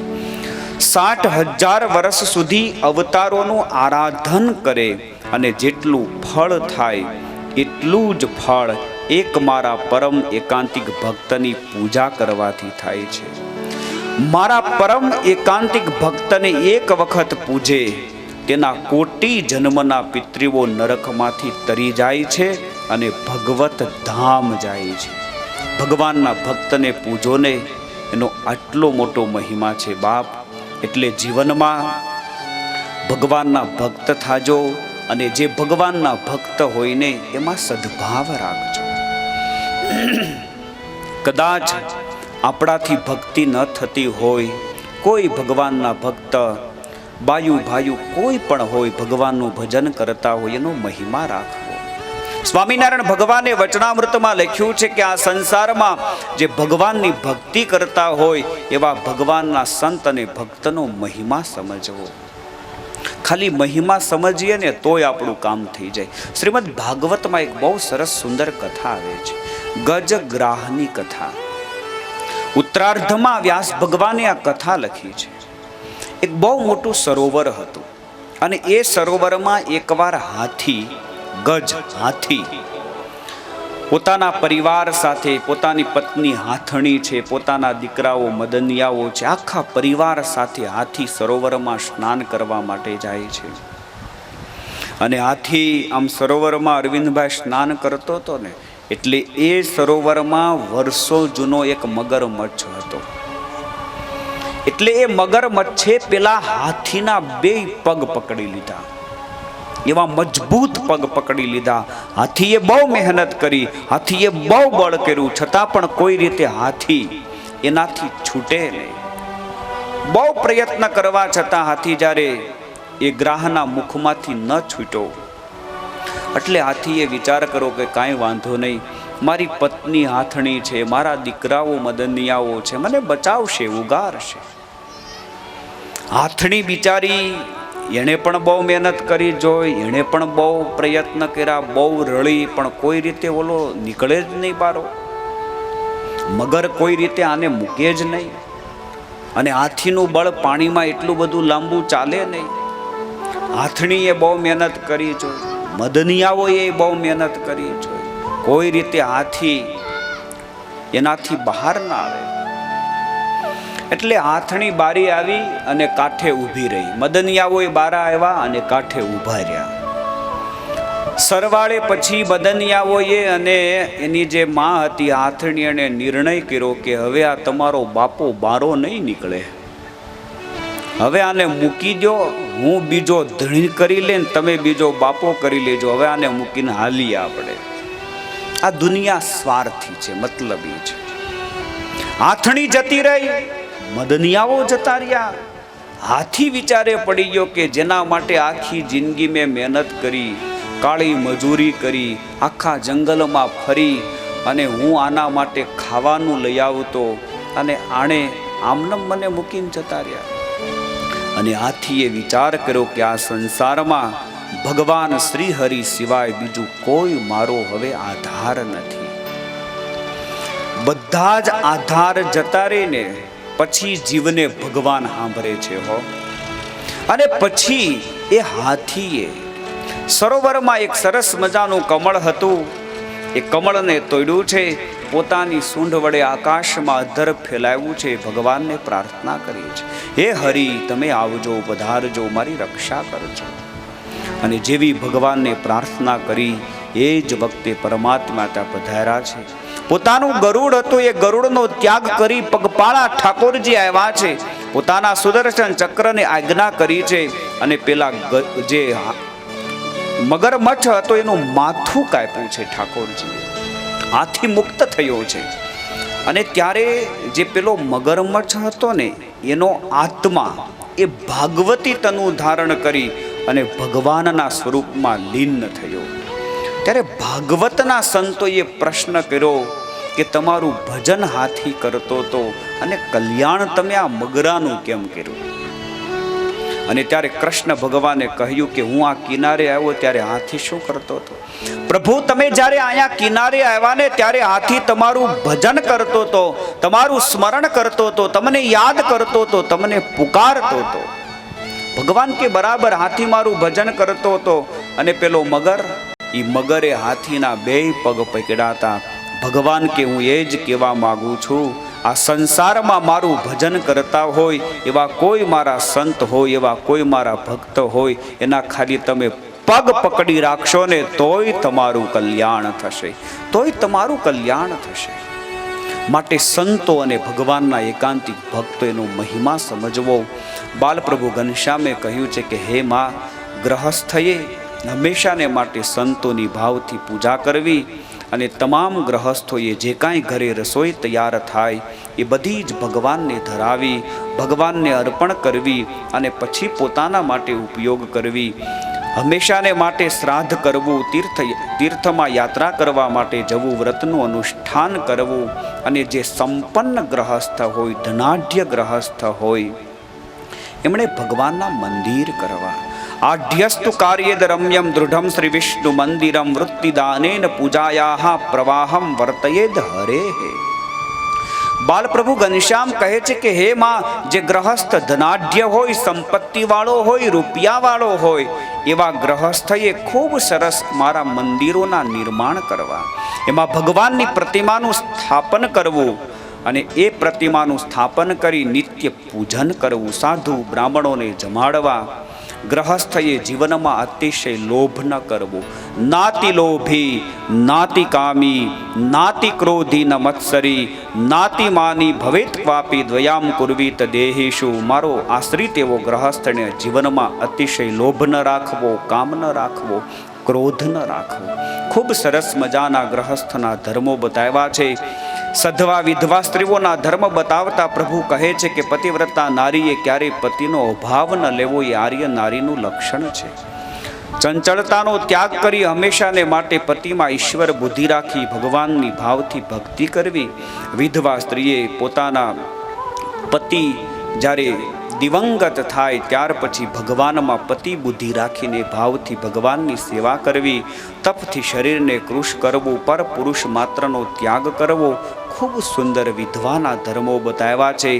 60,000 વર્ષ સુધી અવતારોનું આરાધન કરે, અને જેટલું ફળ થાય એટલું જ ફળ એક મારા પરમ એકાંતિક ભક્તની પૂજા કરવાથી થાય છે. મારા પરમ એકાંતિક ભક્તને એક વખત પૂજે તેના કોટી જન્મના પિતૃઓ નરકમાંથી તરી જાય છે અને ભગવત ધામ જાય છે. ભગવાનના ભક્તને પૂજો ને, એનો આટલો મોટો મહિમા છે બાપ. એટલે જીવનમાં ભગવાનના ભક્ત થાજો, અને જે ભગવાનના ભક્ત હોય ને એમાં સદભાવ રાખજો. કદાચ આપણાથી ભક્તિ ન થતી હોય, કોઈ ભગવાનના ભક્ત બાયુ ભાયુ કોઈ પણ હોય ભગવાનનું ભજન કરતા હોય, એનો મહિમા રાખવો. સ્વામિનારાયણ ભગવાને વચનામૃતમાં લખ્યું છે કે આ સંસારમાં જે ભગવાનની ભક્તિ કરતા હોય એવા ભગવાનના સંત અને ભક્તનો મહિમા સમજવો. ખાલી મહિમા સમજીએ ને તોય આપણું કામ થઈ જાય. શ્રીમદ ભાગવતમાં એક બહુ સરસ સુંદર કથા આવે છે, ગજગ્રાહની કથા. ઉત્તરાર્ધમાં વ્યાસ ભગવાને આ કથા લખી છે. એક બહુ મોટું સરોવર હતું, અને એ સરોવરમાં એકવાર હાથી પોતાના પરિવાર સાથે, પોતાની પત્ની હાથણી છે, પોતાના દીકરાઓ મદનિયાઓ છે, આખા પરિવાર સાથે હાથી સરોવરમાં સ્નાન કરવા માટે જાય છે. અને હાથી આમ સરોવરમાં અરવિંદભાઈ સ્નાન કરતો હતો ને, એટલે એ સરોવરમાં વર્ષો જૂનો એક મગરમચ્છ હતો. એટલે એ મગરમચ્છે પેલા હાથીના 2 પગ પકડી લીધા. એવા મજબૂત પગ પકડી લીધા. હાથીએ બહુ મહેનત કરી, હાથીએ બહુ બળ કર્યું, છતાં પણ કોઈ રીતે હાથી એનાથી છૂટે નહીં. બહુ પ્રયત્ન કરવા છતાં હાથી જ્યારે એ ગ્રાહના મુખમાંથી ન છૂટ્યો, એટલે હાથીએ વિચાર કર્યો કે કાંઈ વાંધો નહીં, મારી પત્ની હાથણી છે, મારા દીકરાઓ મદનિયાઓ છે, મને બચાવશે, ઉગારશે. હાથણી બિચારી એણે પણ બહુ મહેનત કરી જોઈ, એણે પણ બહુ પ્રયત્ન કર્યા, બહુ રળી, પણ કોઈ રીતે ઓલો નીકળે જ નહીં બારો. મગર કોઈ રીતે આને મૂકે જ નહીં. અને હાથીનું બળ પાણીમાં એટલું બધું લાંબુ ચાલે નહીં. હાથણીએ બહુ મહેનત કરી જોઈ, મદનિયાઓએ બહુ મહેનત કરી જોઈ, કોઈ રીતે હાથી એનાથી બહાર ના આવે. એટલે હાથણી બારી આવી અને કાંઠે ઊભી રહી. મદનિયાઓએ બારા આવ્યા અને કાંઠે ઊભા રહ્યા. સરવાળે પછી મદનિયાઓએ અને એની જે માં હતી હાથણી, એને નિર્ણય કર્યો કે હવે આ તમારો બાપો બારો નહીં નીકળે, હવે આને મૂકી દો, હું બીજો ધણી કરી લે, તમે બીજો બાપો કરી લેજો, હવે આને મૂકીને હાલીએ આપણે. આ દુનિયા સ્વાર્થી છે, મતલબી છે. હાથણી જતી રહી, મદનિયાઓ જતા રહ્યા. હાથી વિચારે પડી ગયો કે જેના માટે આખી જિંદગી મેં મહેનત કરી, કાળી મજૂરી કરી, આખા જંગલમાં ફરી અને હું આના માટે ખાવાનું લઈ આવતો, અને આણે આમનમ મને મૂકીને જતા રહ્યા. અને હાથીએ વિચાર કર્યો કે આ સંસારમાં ભગવાન શ્રી હરિ સિવાય બીજું કોઈ મારો હવે આધાર નથી. બધા જ આધાર જતા રહીને પછી જીવને ભગવાન સાંભળે છે હો. અને પછી એ હાથીએ સરોવરમાં એક સરસ મજાનું કમળ હતું, એ કમળને તોડ્યું છે, પોતાની સૂંઢ વડે આકાશમાં અધર ફેલાવ્યું છે, ભગવાનને પ્રાર્થના કરી છે, હે હરિ તમે આવજો, પધારજો, મારી રક્ષા કરજો. અને જેવી ભગવાનને પ્રાર્થના કરી એ જ વખતે પરમાત્મા ત્યાં પધાર્યા છે. પોતાનું ગરુડ હતું, એ ગરુડનો ત્યાગ કરી પગપાળા ઠાકોરજી આવ્યા છે, પોતાના સુદર્શન ચક્રને આજ્ઞા કરી છે, અને પેલા જે મગરમચ્છ હતો એનું માથું કાપ્યું છે ઠાકોરજી. હાથી મુક્ત થયો છે. અને ત્યારે જે પેલો મગરમચ્છ હતો ને એનો આત્મા એ ભાગવતી તનું ધારણ કરી અને ભગવાનના સ્વરૂપમાં લીન થયો. ત્યારે ભાગવતના સંતોએ પ્રશ્ન કર્યો કે તમારું ભજન હાથી કરતો હતો અને કલ્યાણ તમે આ મગરાનું કેમ કર્યું? અને ત્યારે કૃષ્ણ ભગવાને કહ્યું કે હું આ કિનારે આવ્યો ત્યારે હાથી શું કરતો હતો? પ્રભુ તમે જ્યારે અહીંયા કિનારે આવ્યા ને ત્યારે હાથી તમારું ભજન કરતો હતો, તમારું સ્મરણ કરતો હતો, તમને યાદ કરતો હતો, તમને પુકારતો હતો. ભગવાન કે બરાબર, હાથી મારું ભજન કરતો હતો. અને પેલો મગર, એ મગરે હાથીના બે પગ પકડ્યા હતા. ભગવાન કે હું એ જ કહેવા માંગુ છું, આ સંસારમાં મારું ભજન કરતા હોય એવા કોઈ મારા સંત હોય, એવા કોઈ મારા ભક્ત હોય, એના ખાલી તમે પગ પકડી રાખશો ને તોય તમારું કલ્યાણ થશે, તોય તમારું કલ્યાણ થશે. માટે સંતો અને ભગવાનના એકાંતિક ભક્તો એનો મહિમા સમજવો. બાલપ્રભુ ઘનશ્યામે કહ્યું છે કે હે માં, ગ્રહસ્થએ હંમેશાને માટે સંતોની ભાવથી પૂજા કરવી, અને તમામ ગ્રહસ્થોએ જે કાંઈ ઘરે રસોઈ તૈયાર થાય એ બધી જ ભગવાનને ધરાવી, ભગવાનને અર્પણ કરવી, અને પછી પોતાના માટે ઉપયોગ કરવી. હંમેશાને માટે શ્રાદ્ધ કરવું, તીર્થમાં યાત્રા કરવા માટે જવું, વ્રતનું અનુષ્ઠાન કરવું. અને જે સંપન્ન ગ્રહસ્થ હોય, ધનાઢ્ય ગ્રહસ્થ હોય, એમણે ભગવાનના મંદિર કરવા. આઢ્યસ્તુ કાર્યેદ રમ્યમ દૃઢમ શ્રી વિષ્ણુ મંદિરમ વૃત્તિદાનેન પૂજાયાહ પ્રવાહમ વર્તયેદ હરેઃ. બાલપ્રભુ ઘનશ્યામ કહે છે કે હે માં, જે ગ્રહસ્થ ધનાઢ્ય હોય, સંપત્તિ વાળો હોય, રૂપિયા વાળો હોય, એવા ગ્રહસ્થએ ખૂબ સરસ મારા મંદિરોના નિર્માણ કરવા, એમાં ભગવાનની પ્રતિમાનું સ્થાપન કરવું, અને એ પ્રતિમાનું સ્થાપન કરી નિત્ય પૂજન કરવું, સાધુ બ્રાહ્મણોને જમાડવા. ગ્રહસ્થએ જીવનમાં અતિશય લોભ ન કરવો. નાતિ લોભી, નાતિ કામી, નાતિ ક્રોધી ન મત્સરી, નાતિ માની ભવેત ક્વાપી દ્વયામ કુર્વીત દેહેશુ. મારો આશ્રિત એવો ગ્રહસ્થને જીવનમાં અતિશય લોભ ન રાખવો, કામ ન રાખવો, ક્રોધ ન રાખવો. ખૂબ સરસ મજાના ગ્રહસ્થના ધર્મો બતાવ્યા છે. સધવા વિધવા સ્ત્રીઓના ધર્મ બતાવતા પ્રભુ કહે છે કે પતિવ્રતા નારીએ ક્યારેય પતિનો અભાવ ન લેવો, એ આર્ય નારીનું લક્ષણ છે. ચંચળતાનો ત્યાગ કરી હંમેશાને માટે પતિમાં ઈશ્વર બુદ્ધિ રાખી ભગવાનની ભાવથી ભક્તિ કરવી. વિધવા સ્ત્રીએ પોતાના પતિ જ્યારે દિવંગત થાય ત્યાર પછી ભગવાનમાં પતિ બુદ્ધિ રાખીને ભાવથી ભગવાનની સેવા કરવી, તપથી શરીરને કૃશ કરવું, પર પુરુષ માત્રનો ત્યાગ કરવો, ખૂબ સુંદર વિધવાના ધર્મો બતાવ્યા છે.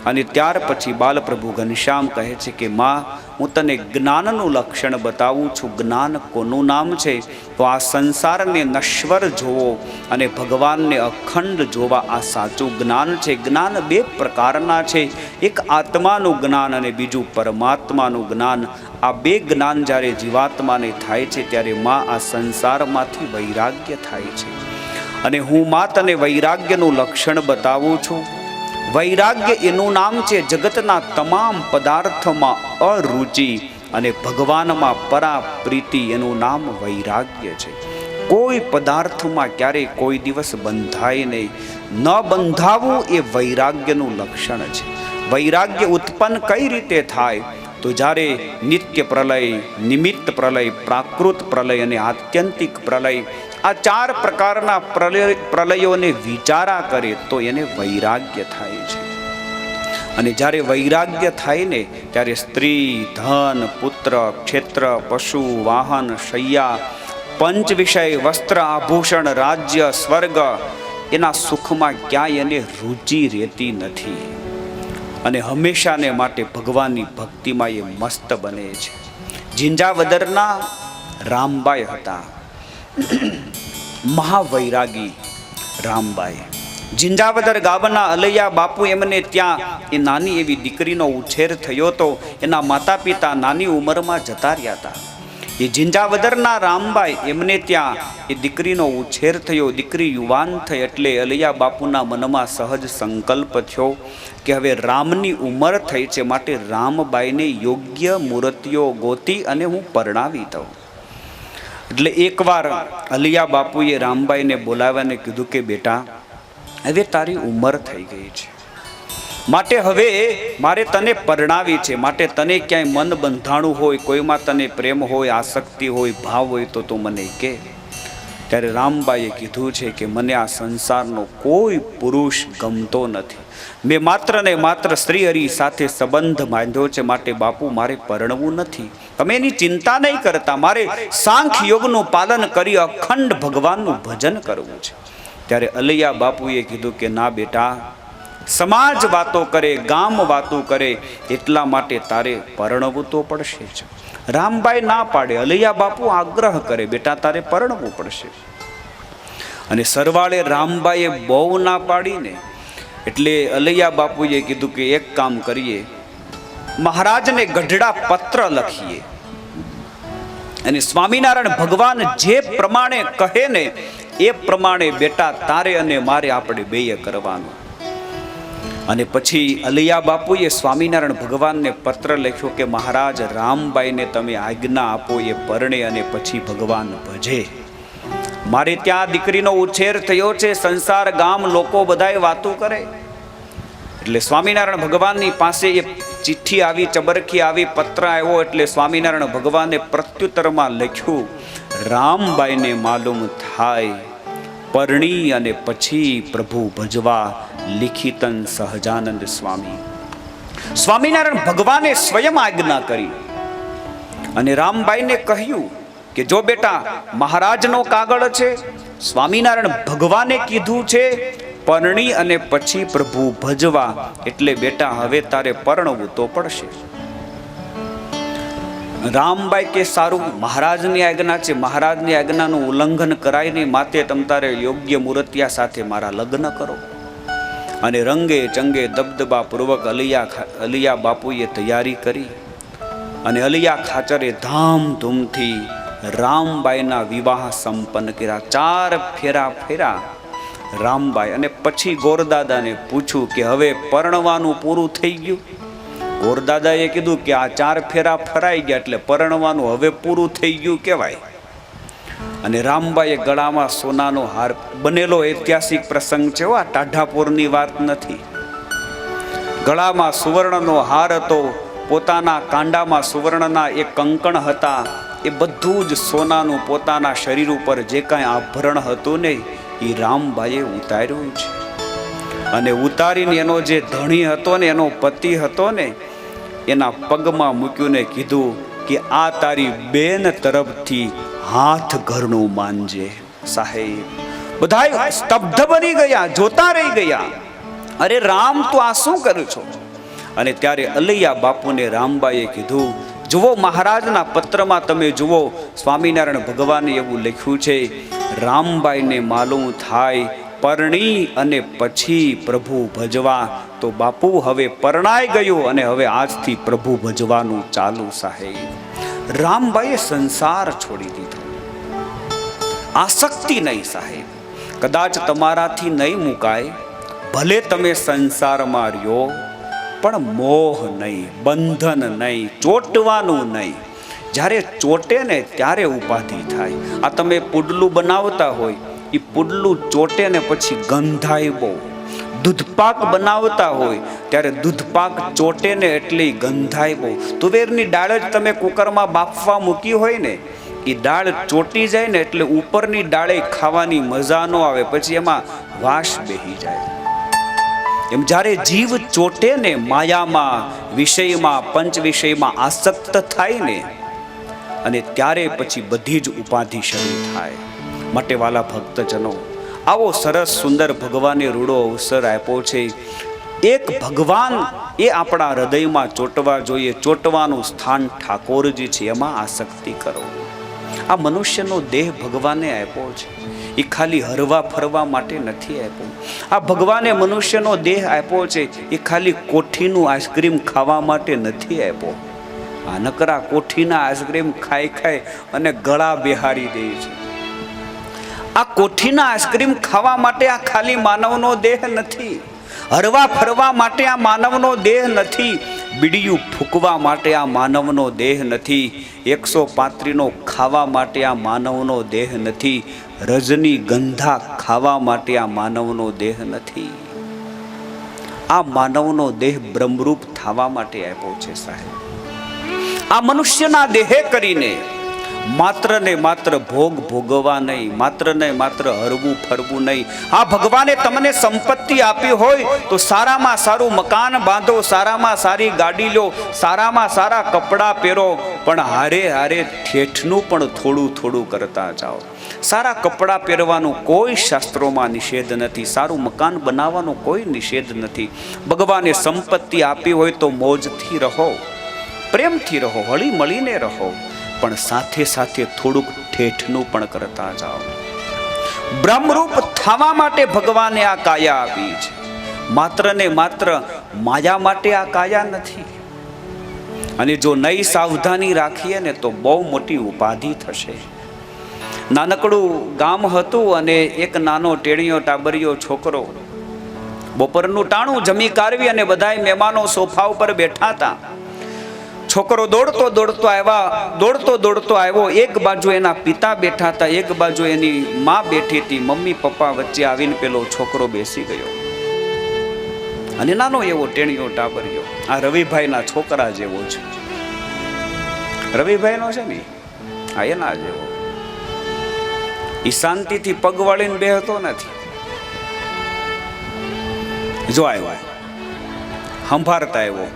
અને ત્યાર પછી બાલપ્રભુ ઘનશ્યામ કહે છે કે માં, હું તને જ્ઞાનનું લક્ષણ બતાવું છું. જ્ઞાન કોનું નામ છે? તો આ સંસારને નશ્વર જોવો અને ભગવાનને અખંડ જોવા, આ સાચું જ્ઞાન છે. જ્ઞાન બે પ્રકારના છે, એક આત્માનું જ્ઞાન અને બીજું પરમાત્માનું જ્ઞાન. આ બે જ્ઞાન જ્યારે જીવાત્માને થાય છે ત્યારે માં આ સંસારમાંથી વૈરાગ્ય થાય છે. અને હું માં તને વૈરાગ્યનું લક્ષણ બતાવું છું. વૈરાગ્ય એનું નામ છે જગતના તમામ પદાર્થોમાં અરુચિ અને ભગવાનમાં પરાપ્રીતિ, એનું નામ વૈરાગ્ય છે. કોઈ પદાર્થમાં ક્યારેય કોઈ દિવસ બંધાય નહીં, ન બંધાવું એ વૈરાગ્યનું લક્ષણ છે. વૈરાગ્ય ઉત્પન્ન કઈ રીતે થાય? તો જ્યારે નિત્ય પ્રલય, નિમિત્ત પ્રલય, પ્રાકૃત પ્રલય અને આત્યંતિક પ્રલય, આ ચાર પ્રકારના પ્રલયોને વિચારા કરે તો એને વૈરાગ્ય થાય છે. અને જ્યારે વૈરાગ્ય થાય ને ત્યારે સ્ત્રી, ધન, પુત્ર, ક્ષેત્ર, પશુ, વાહન, શૈયા, પંચ વિષય, વસ્ત્ર, આભૂષણ, રાજ્ય, સ્વર્ગ, એના સુખમાં ક્યાંય એને રુચિ રહેતી નથી. અને હંમેશાને માટે ભગવાનની ભક્તિમાં એ મસ્ત બને છે. જિંજાવદરના રામબાઈ હતા, મહાવૈરાગી રામબાઈ. જિંજાવદર ગામના અલૈયા બાપુ એમને ત્યાં એ નાની એવી દીકરીનો ઉછેર થયો તો એના માતા પિતા નાની ઉંમરમાં જતા રહ્યા હતા. એ જિંજાવદરના રામબાઈ એમને ત્યાં એ દીકરીનો ઉછેર થયો. દીકરી યુવાન થઈ એટલે અલૈયા બાપુના મનમાં સહજ સંકલ્પ થયો કે હવે રામની ઉંમર થઈ છે, માટે રામબાઈને યોગ્ય મૂર્તિઓ ગોતી અને હું પરણાવી દઉં. એટલે એકવાર અલિયા બાપુએ રામબાઈને બોલાવ્યાને કીધું કે બેટા, હવે તારી ઉંમર થઈ ગઈ છે, માટે હવે મારે તને પરણાવી છે. માટે તને ક્યાંય મન બંધાણું હોય, કોઈમાં તને પ્રેમ હોય, આસક્તિ હોય, ભાવ હોય તો તું મને કહે. ત્યારે રામબાઈએ કીધું છે કે મને આ સંસારનો કોઈ પુરુષ ગમતો નથી. મેં માત્ર ને માત્ર શ્રી હરિ સાથે સંબંધ બાંધ્યો છે, માટે બાપુ મારે પરણવું નથી. તમે એની ચિંતા નહીં કરતા, મારે સાંખ્ય યોગનું પાલન કરી અખંડ ભગવાનનું ભજન કરવું છે. ત્યારે અલૈયા બાપુએ કીધું કે ના બેટા, સમાજ વાતો કરે, ગામ વાતો કરે, એટલા માટે તારે પરણવું તો પડશે જ. રામબાઈ ના પાડે, અલૈયા બાપુ આગ્રહ કરે, બેટા તારે પરણવું પડશે. અને સરવાળે રામબાઈએ બહુ ના પાડીને એટલે અલૈયા બાપુએ કીધું કે એક કામ કરીએ, મહારાજને ગઢડા પત્ર લખીએ અને સ્વામિનારાયણ ભગવાન જે પ્રમાણે કહે ને એ પ્રમાણે બેટા તારે અને મારે આપણે બેય કરવાનું. અને પછી અલૈયા બાપુએ સ્વામિનારાયણ ભગવાનને પત્ર લખ્યો કે મહારાજ રામબાઈને તમે આજ્ઞા આપો, એ પરણે અને પછી ભગવાન ભજે. મારે ત્યાં દીકરીનો ઉછેર થયો છે, સંસાર ગામ લોકો બધાય વાતો કરે. એટલે સ્વામિનારાયણ ભગવાનની પાસે એ ચિઠ્ઠી આવી, ચબરખી આવી, પત્ર આવ્યો. એટલે સ્વામિનારાયણ ભગવાને પ્રત્યુત્તરમાં લખ્યું, રામબાઈને માલુમ થાય પરણી અને પછી પ્રભુ ભજવા, લિખિતન સહજાનંદ સ્વામી. સ્વામિનારાયણ ભગવાને સ્વયં આજ્ઞા કરી અને રામબાઈને કહ્યું કે જો બેટા મહારાજનો કાગળ છે, સ્વામિનારાયણ ભગવાને કીધું છે પરણી અને પછી પ્રભુ ભજવા, એટલે બેટા હવે તારે પરણવું તો પડશે. રામબાઈ કે સારું, મહારાજની આજ્ઞા છે, મહારાજની આજ્ઞાનું ઉલ્લંઘન કરાય નહીં, માટે તમ તારે યોગ્ય મૂર્તિયા સાથે મારા લગ્ન કરો. અને રંગે ચંગે દબદબા પૂર્વક અલિયા બાપુએ તૈયારી કરી અને અલિયા ખાચરે ધામધૂમથી રામબાઈના વિવાહ સંપન્ન કર્યા. 4 ફેરા ફેરા રામબાઈ. અને પછી ગોરદાદાને પૂછ્યું કે હવે પરણવાનું પૂરું થઈ ગયું? ગોરદાદાએ કીધું કે આ 4 ફેરા ફરાઈ ગયા એટલે પરણવાનું હવે પૂરું થઈ ગયું કહેવાય. અને રામબાઈએ ગળામાં સોનાનો હાર, બનેલો ઐતિહાસિક પ્રસંગ છે, આ ટાઢાપુરની વાત નથી. ગળામાં સુવર્ણનો હાર હતો, પોતાના કાંડામાં સુવર્ણના એ કંકણ હતા, એ બધું જ સોનાનું પોતાના શરીર ઉપર જે કાંઈ આભરણ હતું ને એ રામબાઈએ ઉતાર્યું છે. અને ઉતારીને એનો જે ધણી હતો ને, એનો પતિ હતો ને, એના પગમાં મૂક્યું ને કીધું કે આ તારી બેન તરફથી હાથ ઘરનું માનજે. સાહેબ બધા સ્તબ્ધ બની ગયા, જોતા રહી ગયા. અરે રામ, તું આ શું કરું છો? અને ત્યારે અલૈયા બાપુને રામબાઈએ કીધું, જુઓ મહારાજના પત્રમાં તમે જુઓ, સ્વામિનારાયણ ભગવાને એવું લખ્યું છે, રામબાઈને માલુમ થાય પરણી અને પછી પ્રભુ ભજવા. તો બાપુ હવે પરણાઈ ગયું અને હવે આજથી પ્રભુ ભજવાનું ચાલુ. સાહેબ રામબાઈએ સંસાર છોડી દીધો, આસક્તિ નહીં. સાહેબ કદાચ તમારાથી નહીં મુકાય, ભલે તમે સંસારમાં રહ્યો, પણ મોહ નહીં, બંધન નહીં, ચોટવાનું નહીં. જ્યારે ચોટે ને ત્યારે ઉપાધિ થાય. આ તમે પુડલું બનાવતા હોય, એ પુડલું ચોટે ને પછી ગંધાય બહુ. દૂધપાક બનાવતા હોય ત્યારે દૂધપાક ચોટે ને એટલે ગંધાય બહુ. તુવેરની દાળ જ તમે કુકરમાં બાફવા મૂકી હોય ને, એ દાળ ચોટી જાય ને એટલે ઉપરની દાળે ખાવાની મજા ન આવે, પછી એમાં વાસ બેહી જાય. એમ જ્યારે જીવ ચોટે ને માયામાં, વિષયમાં, પંચ વિષયમાં આસક્ત થાય ને, અને ત્યારે પછી બધી જ ઉપાધિ શરૂ થાય. માટે વાલા ભક્તજનો, આવો સરસ સુંદર ભગવાને રૂડો અવસર આપ્યો છે. એક ભગવાન એ આપણા હૃદયમાં ચોટવા જોઈએ. ચોટવાનું સ્થાન ઠાકોરજી છે, એમાં આસક્તિ કરો. આ મનુષ્યનો દેહ ભગવાને આપ્યો છે, એ ખાલી હરવા ફરવા માટે નથી આપ્યો. આ ભગવાને મનુષ્યનો દેહ આપ્યો છે, એ ખાલી કોઠીનું આઈસ્ક્રીમ ખાવા માટે નથી આપ્યો. આ નકરા કોઠીના આઈસ્ક્રીમ ખાઈ ખાઈ અને ગળા બેહારી દે છે. આ કોઠીના આઈસ્ક્રીમ ખાવા માટે આ ખાલી માનવનો દેહ નથી. હરવા ફરવા માટે આ માનવનો દેહ નથી. બીડીયું ફૂંકવા માટે આ માનવનો દેહ નથી. 135નો ખાવા માટે આ માનવનો દેહ નથી. રજની ગંધા ખાવા માટે આ માનવનો દેહ નથી. આ માનવનો દેહ બ્રહ્મરૂપ થવા માટે આપ્યો છે. સાહેબ આ મનુષ્યના દેહે કરીને માત્ર ને માત્ર ભોગ ભોગવવા નહીં, માત્ર ને માત્ર હરવું ફરવું નહીં. આ ભગવાને તમને સંપત્તિ આપી હોય તો સારામાં સારું મકાન બાંધો, સારામાં સારી ગાડી લો, સારામાં સારા કપડાં પહેરો, પણ હારે હારે ઠેઠનું પણ થોડું થોડું કરતા જાઓ. સારા કપડાં પહેરવાનું કોઈ શાસ્ત્રોમાં નિષેધ નથી, સારું મકાન બનાવવાનો કોઈ નિષેધ નથી. ભગવાને સંપત્તિ આપી હોય તો મોજથી રહો, પ્રેમથી રહો, હળી મળીને રહો, પણ સાથે સાથે થોડુંક ઠેઠનું પણ કરતા જાઓ. બ્રહ્મરૂપ થવા માટે ભગવાને આ કાયા આપી છે, માત્ર ને માત્ર માયા માટે આ કાયા નથી. અને જો નહીં સાવધાની રાખીએ ને તો બહુ મોટી ઉપાધિ થશે. નાનકડું ગામ હતું અને એક નાનો ટેણીયો ટાબરિયો છોકરો બપોરનું ટાણું જમી કારવી અને બધાય મહેમાનો સોફા ઉપર બેઠા હતા. છોકરો દોડતો દોડતો આવ્યો. એક બાજુ એના પિતા બેઠા હતા, એક બાજુ એની માં બેઠી હતી. મમ્મી પપ્પા વચ્ચે આવીને પેલો છોકરો બેસી ગયો અને નાનો એવો ટેણીયો ટાબરિયો આ રવિભાઈના છોકરા જેવો છે. રવિભાઈનો છે ને આ એના જેવો. એ શાંતિથી પગ વાળીને બેહતો નથી. જો આવ્યો સંભાળતા આવ્યો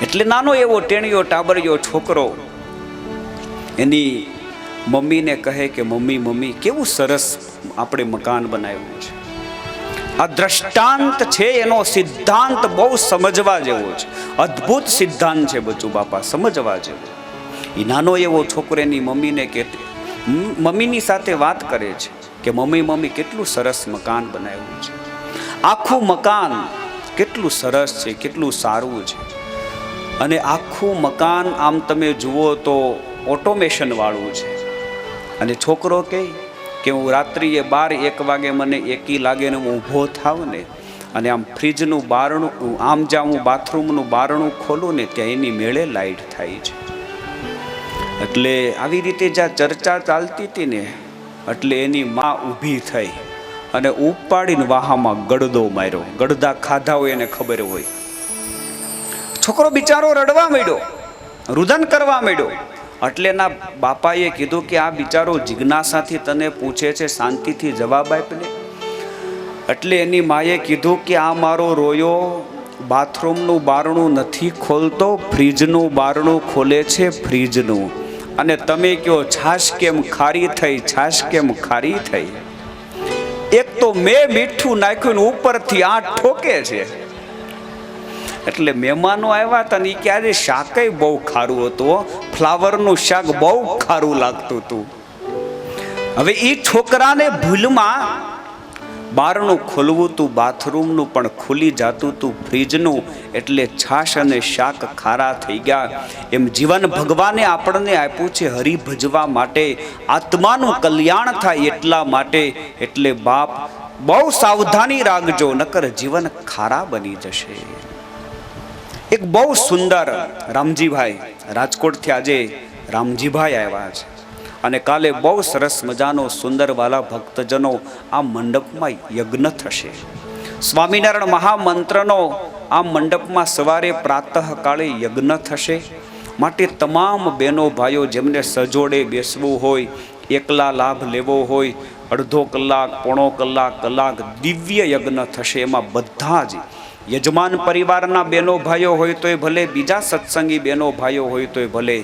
એટલે નાનો એવો ટેણીયો ટાબરિયો છોકરો એની મમ્મીને કહે કે મમ્મી કેવું સરસ આપણે મકાન બનાવ્યું છે. આ દ્રષ્ટાંત છે, એનો સિદ્ધાંત બહુ સમજવા જેવો છે. અદ્ભુત સિદ્ધાંત છે બચ્ચું બાપા, સમજવા જેવો. એ નાનો એવો છોકરો એની મમ્મીની સાથે વાત કરે છે કે મમ્મી કેટલું સરસ મકાન બનાવ્યું છે. આખું મકાન કેટલું સરસ છે, કેટલું સારું છે. અને આખું મકાન આમ તમે જુઓ તો ઓટોમેશન વાળું છે. અને છોકરો કહે કે હું રાત્રિએ 12-1 વાગે મને એકી લાગે ને હું ઊભો થાવ ને અને આમ ફ્રીજનું બારણું, આમ જ્યાં હું બાથરૂમનું બારણું ખોલું ને ત્યાં એની મેળે લાઈટ થાય છે. એટલે આવી રીતે જ્યાં ચર્ચા ચાલતી હતી ને એટલે એની માં ઊભી થઈ અને ઉપાડીને વાહામાં ગળદો માર્યો. ગળદા ખાધા હોય એને ખબર હોય. છોકરો બિચારો રડવા માંડ્યો, રુદન કરવા માંડ્યો. એટલે એના બાપાએ કીધું કે આ બિચારો જિજ્ઞાસાથી તને પૂછે છે, શાંતિથી જવાબ આપને. એટલે એની માએ કીધું કે આ મારો રોયો બાથરૂમનું બારણું નથી ખોલતો, ફ્રીજનું બારણું ખોલે છે ફ્રીજનું. અને તમે કહો છાશ કેમ ખારી થઈ, છાશ કેમ ખારી થઈ. એક તો મેં મીઠું નાખ્યું ને ઉપરથી આ ઠોકે છે. એટલે મહેમાનો આવ્યા હતા ને કે આજે શાકે બહુ ખારું હતું, ફ્લાવરનું શાક બહુ ખારું લાગતું હતું. હવે એ છોકરાને ભૂલમાં બારણું ખોલવું તું બાથરૂમનું પણ ખુલી જાતું તું ફ્રીજનું, એટલે છાશ અને શાક ખારા થઈ ગયા. એમ જીવન ભગવાને આપણને આપ્યું છે હરિ ભજવા માટે, આત્માનું કલ્યાણ થાય એટલા માટે. એટલે બાપ બહુ સાવધાની રાખજો, નકર જીવન ખારા બની જશે. એક બહુ સુંદર રામજીભાઈ, રાજકોટથી આજે રામજીભાઈ આવ્યા છે અને કાલે બહુ સરસ મજાનો સુંદર વાલા ભક્તજનો આ મંડપમાં યજ્ઞ થશે. સ્વામિનારાયણ મહામંત્રનો આ મંડપમાં સવારે પ્રાતઃકાળે યજ્ઞ થશે. માટે તમામ બહેનો ભાઈઓ જેમને સજોડે બેસવું હોય, એકલા લાભ લેવો હોય, અડધો કલાક, પોણો કલાક, કલાક દિવ્ય યજ્ઞ થશે. એમાં બધા જ યજમાન પરિવારના બહેનો ભાઈઓ હોય તોય ભલે, બીજા સત્સંગી બહેનો ભાઈઓ હોય તોય ભલે,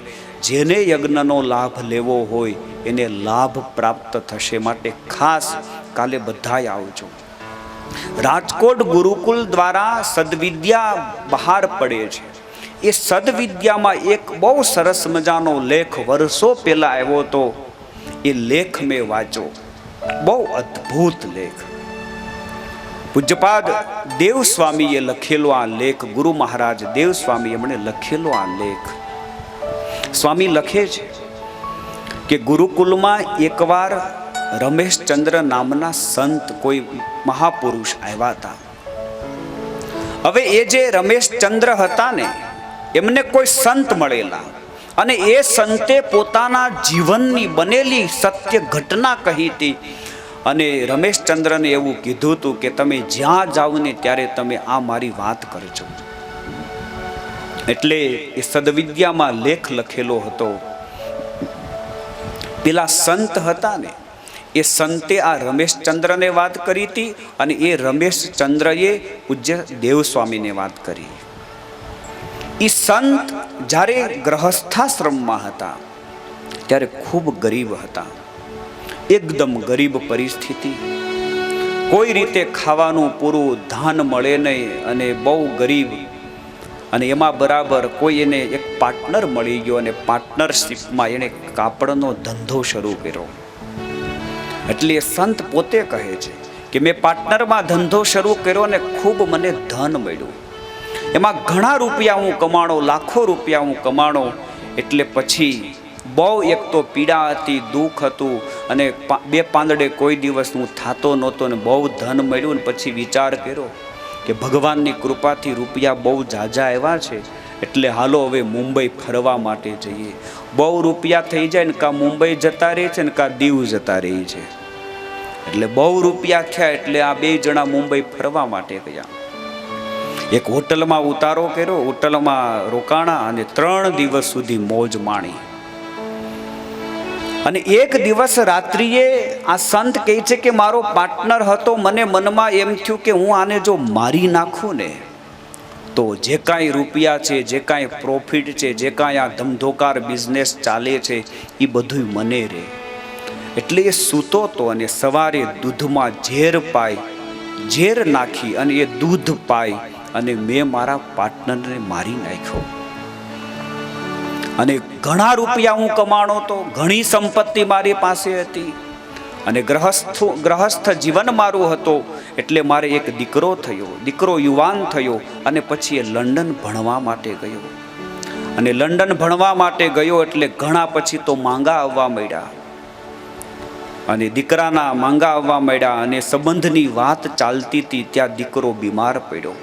જેને યજ્ઞનો લાભ લેવો હોય એને લાભ પ્રાપ્ત થશે. માટે ખાસ કાલે બધાય આવજો. રાજકોટ ગુરુકુલ દ્વારા સદવિદ્યા બહાર પડે છે. એ સદવિદ્યામાં એક બહુ સરસ મજાનો લેખ વર્ષો પહેલા આવ્યો હતો. એ લેખ મેં વાંચો, બહુ અદ્ભુત લેખ. પૂજ્યપાદ દેવ સ્વામીએ લખેલો આ લેખ, ગુરુ મહારાજ દેવ સ્વામી એમણે લખેલો આ લેખ. સ્વામી લખે છે કે ગુરુકુલમાં એકવાર રમેશચંદ્ર નામના સંત, કોઈ મહાપુરુષ આવ્યા હતા. હવે એ જે રમેશચંદ્ર હતા ને, એમને કોઈ સંત મળેલા અને એ સંતે પોતાના જીવનની બનેલી સત્ય ઘટના કહી હતી. અને રમેશચંદ્રને એવું કીધું હતું કે તમે જ્યાં જાઓ ને ત્યારે તમે આ મારી વાત કરજો. એટલે એ સદવિદ્યામાં લેખ લખેલો હતો. પેલા સંત હતા ને, એ સંતે આ રમેશચંદ્રને વાત કરી હતી અને એ રમેશચંદ્રએ પૂજ્ય દેવસ્વામીને વાત કરી. એ સંત જ્યારે ગ્રહસ્થાશ્રમમાં હતા ત્યારે ખૂબ ગરીબ હતા, એકદમ ગરીબ પરિસ્થિતિ. કોઈ રીતે ખાવાનું પૂરું ધાન મળે નહીં અને બહુ ગરીબ. અને એમાં બરાબર કોઈ એને એક પાર્ટનર મળી ગયો અને પાર્ટનરશિપમાં એણે કાપડનો ધંધો શરૂ કર્યો. એટલે એ સંત પોતે કહે છે કે મેં પાર્ટનરમાં ધંધો શરૂ કર્યો અને ખૂબ મને ધન મળ્યું. એમાં ઘણા રૂપિયા હું કમાણો, લાખો રૂપિયા હું કમાણો. એટલે પછી બહુ એક તો પીડા હતી, દુઃખ હતું અને બે પાંદડે કોઈ દિવસ હું થાતો નહોતો ને બહુ ધન મળ્યું. ને પછી વિચાર કર્યો કે ભગવાનની કૃપાથી રૂપિયા બહુ ઝાઝા આવ્યા છે, એટલે હાલો હવે મુંબઈ ફરવા માટે જઈએ. બહુ રૂપિયા થઈ જાય ને કાં મુંબઈ જતા રહે છે ને કાં દીવ જતા રહે છે. એટલે બહુ રૂપિયા થયા એટલે આ બે જણા મુંબઈ ફરવા માટે ગયા. એક હોટલમાં ઉતારો કર્યો, હોટલમાં રોકાણા અને 3 દિવસ સુધી મોજ માણી. અને એક દિવસ રાત્રિએ આ સંત કહે છે કે મારો પાર્ટનર હતો, મને મનમાં એમ થયું કે હું આને જો મારી નાખું ને તો જે કાંઈ રૂપિયા છે, જે કાંઈ પ્રોફિટ છે, જે કાંઈ આ ધમધોકાર બિઝનેસ ચાલે છે એ બધું મને રહે. એટલે એ સૂતો હતો અને સવારે દૂધમાં ઝેર પાઈ, ઝેર નાખી અને એ દૂધ પાઈ અને મેં મારા પાર્ટનરને મારી નાખ્યો. અને ઘણા રૂપિયા હું કમાણો તો, ઘણી સંપત્તિ મારી પાસે હતી અને ગ્રહસ્થ જીવન મારું હતો. એટલે મારે એક દીકરો થયો, દીકરો યુવાન થયો અને પછી એ લંડન ભણવા માટે ગયો. અને લંડન ભણવા માટે ગયો એટલે ઘણા પછી તો માંગા આવવા માંડ્યા અને દીકરાના માંગા આવવા માંડ્યા અને સંબંધની વાત ચાલતી હતી ત્યાં દીકરો બીમાર પડ્યો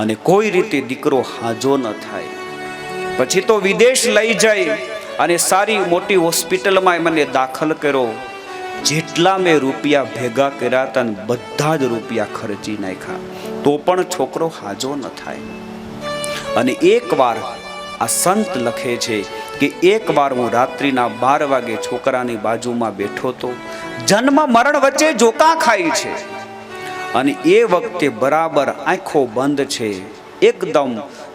અને કોઈ રીતે દીકરો હાજો ન થાય. પછી તો વિદેશ લઈ જઈ અને સારી મોટી હોસ્પિટલમાં મને દાખલ કર્યો. જેટલા મેં રૂપિયા ભેગા કર્યા હતા ને બધા જ રૂપિયા ખર્ચી નાખ્યા, તો પણ છોકરો હાજો ન થાય. અને એકવાર આ સંત લખે છે કે એકવાર હું રાત્રિના 12 વાગે છોકરાની બાજુમાં બેઠો હતો. જન્મ મરણ વચ્ચે જોકા ખાય છે અને એ વખતે બરાબર આંખો બંધ છે, એકદમ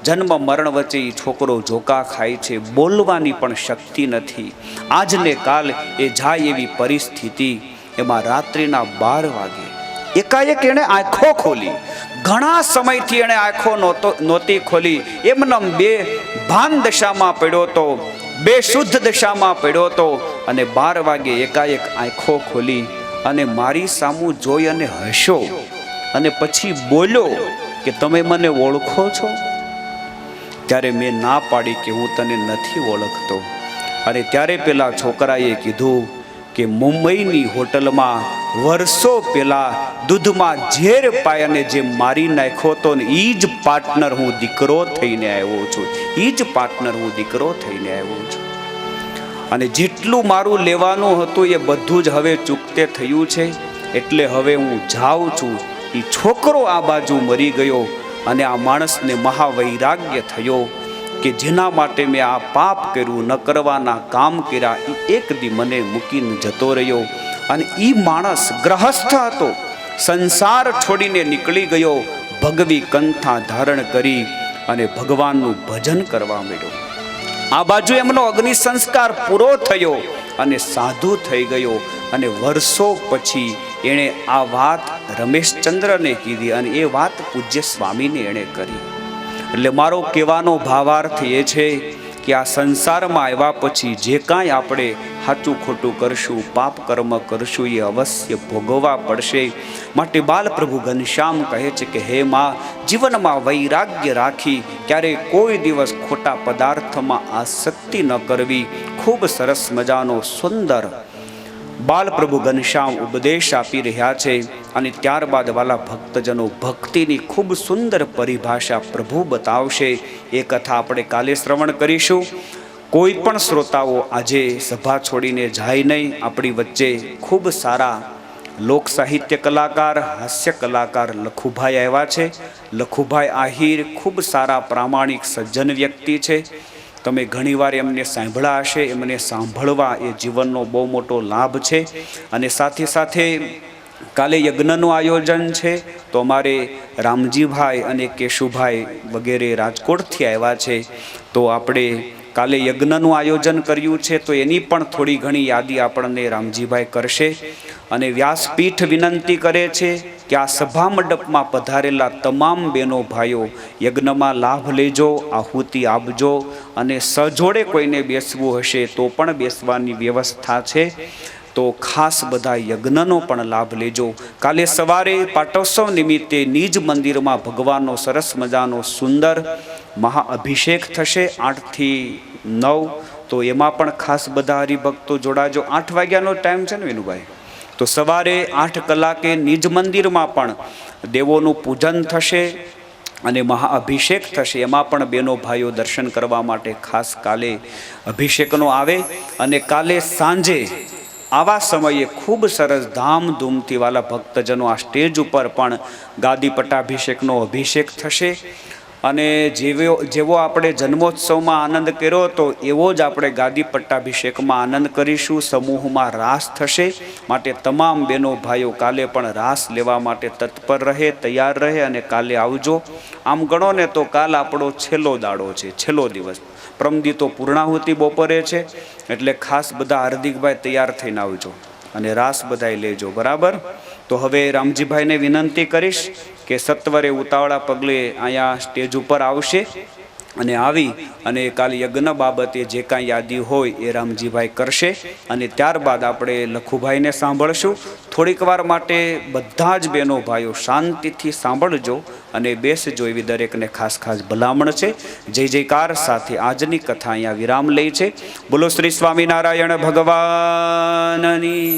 જન્મ મરણ વચ્ચે એ છોકરો ઝોકા ખાય છે, બોલવાની પણ શક્તિ નથી. આજને કાલ એ જાય એવી પરિસ્થિતિ. એમાં રાત્રિના 12 વાગે એકાએક એણે આંખો ખોલી. ઘણા સમયથી એણે આંખો નહોતી ખોલી. એમનેમ બે ભાન દશામાં પડ્યો તો, બે શુદ્ધ દશામાં પડ્યો તો, અને 12 વાગે એકાએક આંખો ખોલી અને મારી સામું જોઈ અને હસ્યો અને પછી બોલ્યો કે તમે મને ઓળખો છો? ત્યારે મેં ના પાડી કે હું તને નથી ઓળખતો. અને ત્યારે પેલા છોકરાએ કીધું કે મુંબઈની હોટલમાં વર્ષો પહેલા દૂધમાં ઝેર પાયાને જે મારી નાખ્યો હતો ને એ જ પાર્ટનર હું દીકરો થઈને આવ્યો છું. એ જ પાર્ટનર હું દીકરો થઈને આવ્યો છું. અને જેટલું મારું લેવાનું હતું એ બધું જ હવે ચૂકતે થયું છે. એટલે હવે હું જાઉં છું. એ છોકરો આ બાજુ મરી ગયો અને આ માણસને મહાવૈરાગ્ય થયો કે જેના માટે મેં આ પાપ કર્યું, ન કરવાના કામ કર્યા, એ એક દી મને મૂકીને જતો રહ્યો. અને એ માણસ ગ્રહસ્થ હતો, સંસાર છોડીને નીકળી ગયો, ભગવી કંઠા ધારણ કરી અને ભગવાનનું ભજન કરવા માંડ્યો. આ બાજુ એમનો અગ્નિ સંસ્કાર પૂરો થયો અને સાધુ થઈ ગયો. અને વર્ષો પછી એણે આ વાત રમેશચંદ્રને કીધી અને એ વાત પૂજ્ય સ્વામીને એણે કરી. એટલે મારો કહેવાનો ભાવાર્થ એ છે કે આ સંસારમાં આવ્યા પછી જે કાંઈ આપણે સાચું ખોટું કરશું, પાપ કર્મ કરશું, એ અવશ્ય ભોગવવા પડશે. માટે બાલ પ્રભુ ઘનશ્યામ કહે છે કે હે માં, જીવનમાં વૈરાગ્ય રાખી ક્યારેય કોઈ દિવસ ખોટા પદાર્થમાં આસક્તિ ન કરવી. ખૂબ સરસ મજાનો સુંદર બાલ પ્રભુ ઘનશ્યામ ઉપદેશ આપી રહ્યા છે. અને ત્યારબાદ વાલા ભક્તજનો ભક્તિની ખૂબ સુંદર પરિભાષા પ્રભુ બતાવશે. એ કથા આપણે કાલે શ્રવણ કરીશું. કોઈ પણ શ્રોતાઓ આજે સભા છોડીને જાય નહીં. આપણી વચ્ચે ખૂબ સારા લોક સાહિત્ય કલાકાર, હાસ્ય કલાકાર લખુભાઈ આવ્યા છે. લખુભાઈ આહિર ખૂબ સારા પ્રામાણિક સજ્જન વ્યક્તિ છે. તમે ઘણીવાર એમને સાંભળ્યા હશે. એમને સાંભળવા એ જીવનનો બહુ મોટો લાભ છે. અને સાથે સાથે કાલે યજ્ઞનું આયોજન છે. તો અમારે રામજીભાઈ અને કેશુભાઈ વગેરે રાજકોટથી આવ્યા છે. તો આપણે કાલે યજ્ઞનું આયોજન કર્યું છે. તો એની પણ થોડી ઘણી યાદી આપણને રામજીભાઈ કરશે. અને વ્યાસપીઠ વિનંતી કરે છે કે આ સભા મંડપમાં પધારેલા તમામ બહેનો ભાઈઓ યજ્ઞમાં લાભ લેજો, આહુતિ આપજો. અને સજોડે કોઈને બેસવું હશે તો પણ બેસવાની વ્યવસ્થા છે. તો ખાસ બધા યજ્ઞનો પણ લાભ લેજો. કાલે સવારે પાટોત્સવ નિમિત્તે નિજ મંદિરમાં ભગવાનનો સરસ મજાનો સુંદર મહાઅભિષેક થશે 8 થી 9. તો એમાં પણ ખાસ બધા હરિભક્તો જોડાજો. 8 વાગ્યાનો ટાઈમ છે ને વિનુભાઈ? તો સવારે 8 કલાકે નિજ મંદિરમાં પણ દેવોનું પૂજન થશે અને મહાઅભિષેક થશે. એમાં પણ બહેનો ભાઈઓ દર્શન કરવા માટે ખાસ કાલે અભિષેકનો આવે. અને કાલે સાંજે આવા સમયે ખૂબ સરસ ધામધૂમથી વાલા ભક્તજનો આ સ્ટેજ ઉપર પણ ગાદી પટ્ટાભિષેકનો અભિષેક થશે. અને જેવો આપણે જન્મોત્સવમાં આનંદ કર્યો હતો એવો જ આપણે ગાદી પટ્ટાભિષેકમાં આનંદ કરીશું. સમૂહમાં રાસ થશે. માટે તમામ બહેનો ભાઈઓ કાલે પણ રાસ લેવા માટે તત્પર રહે, તૈયાર રહે અને કાલે આવજો. આમ ગણો ને તો કાલ આપણો છેલ્લો દાડો છે, છેલ્લો દિવસ. પ્રમદી તો પૂર્ણાહુતિ બપોરે છે. એટલે ખાસ બધા હાર્દિકભાઈ તૈયાર થઈને આવજો અને રાસ બધાય લેજો. બરાબર? તો હવે રામજીભાઈને વિનંતી કરીશ કે સત્વરે ઉતાવળા પગલે અહીંયા સ્ટેજ ઉપર આવશે અને આવી અને કાલે યજ્ઞ બાબતે જે કાંઈ યાદી હોય એ રામજીભાઈ કરશે. અને ત્યારબાદ આપણે લખુભાઈને સાંભળશું. થોડીક વાર માટે બધા જ બહેનો ભાઈઓ શાંતિથી સાંભળજો અને બેસજો એવી દરેકને ખાસ ખાસ ભલામણ છે. જય જયકાર સાથે આજની કથા અહીંયા વિરામ લે છે. બોલો શ્રી સ્વામિનારાયણ ભગવાનની.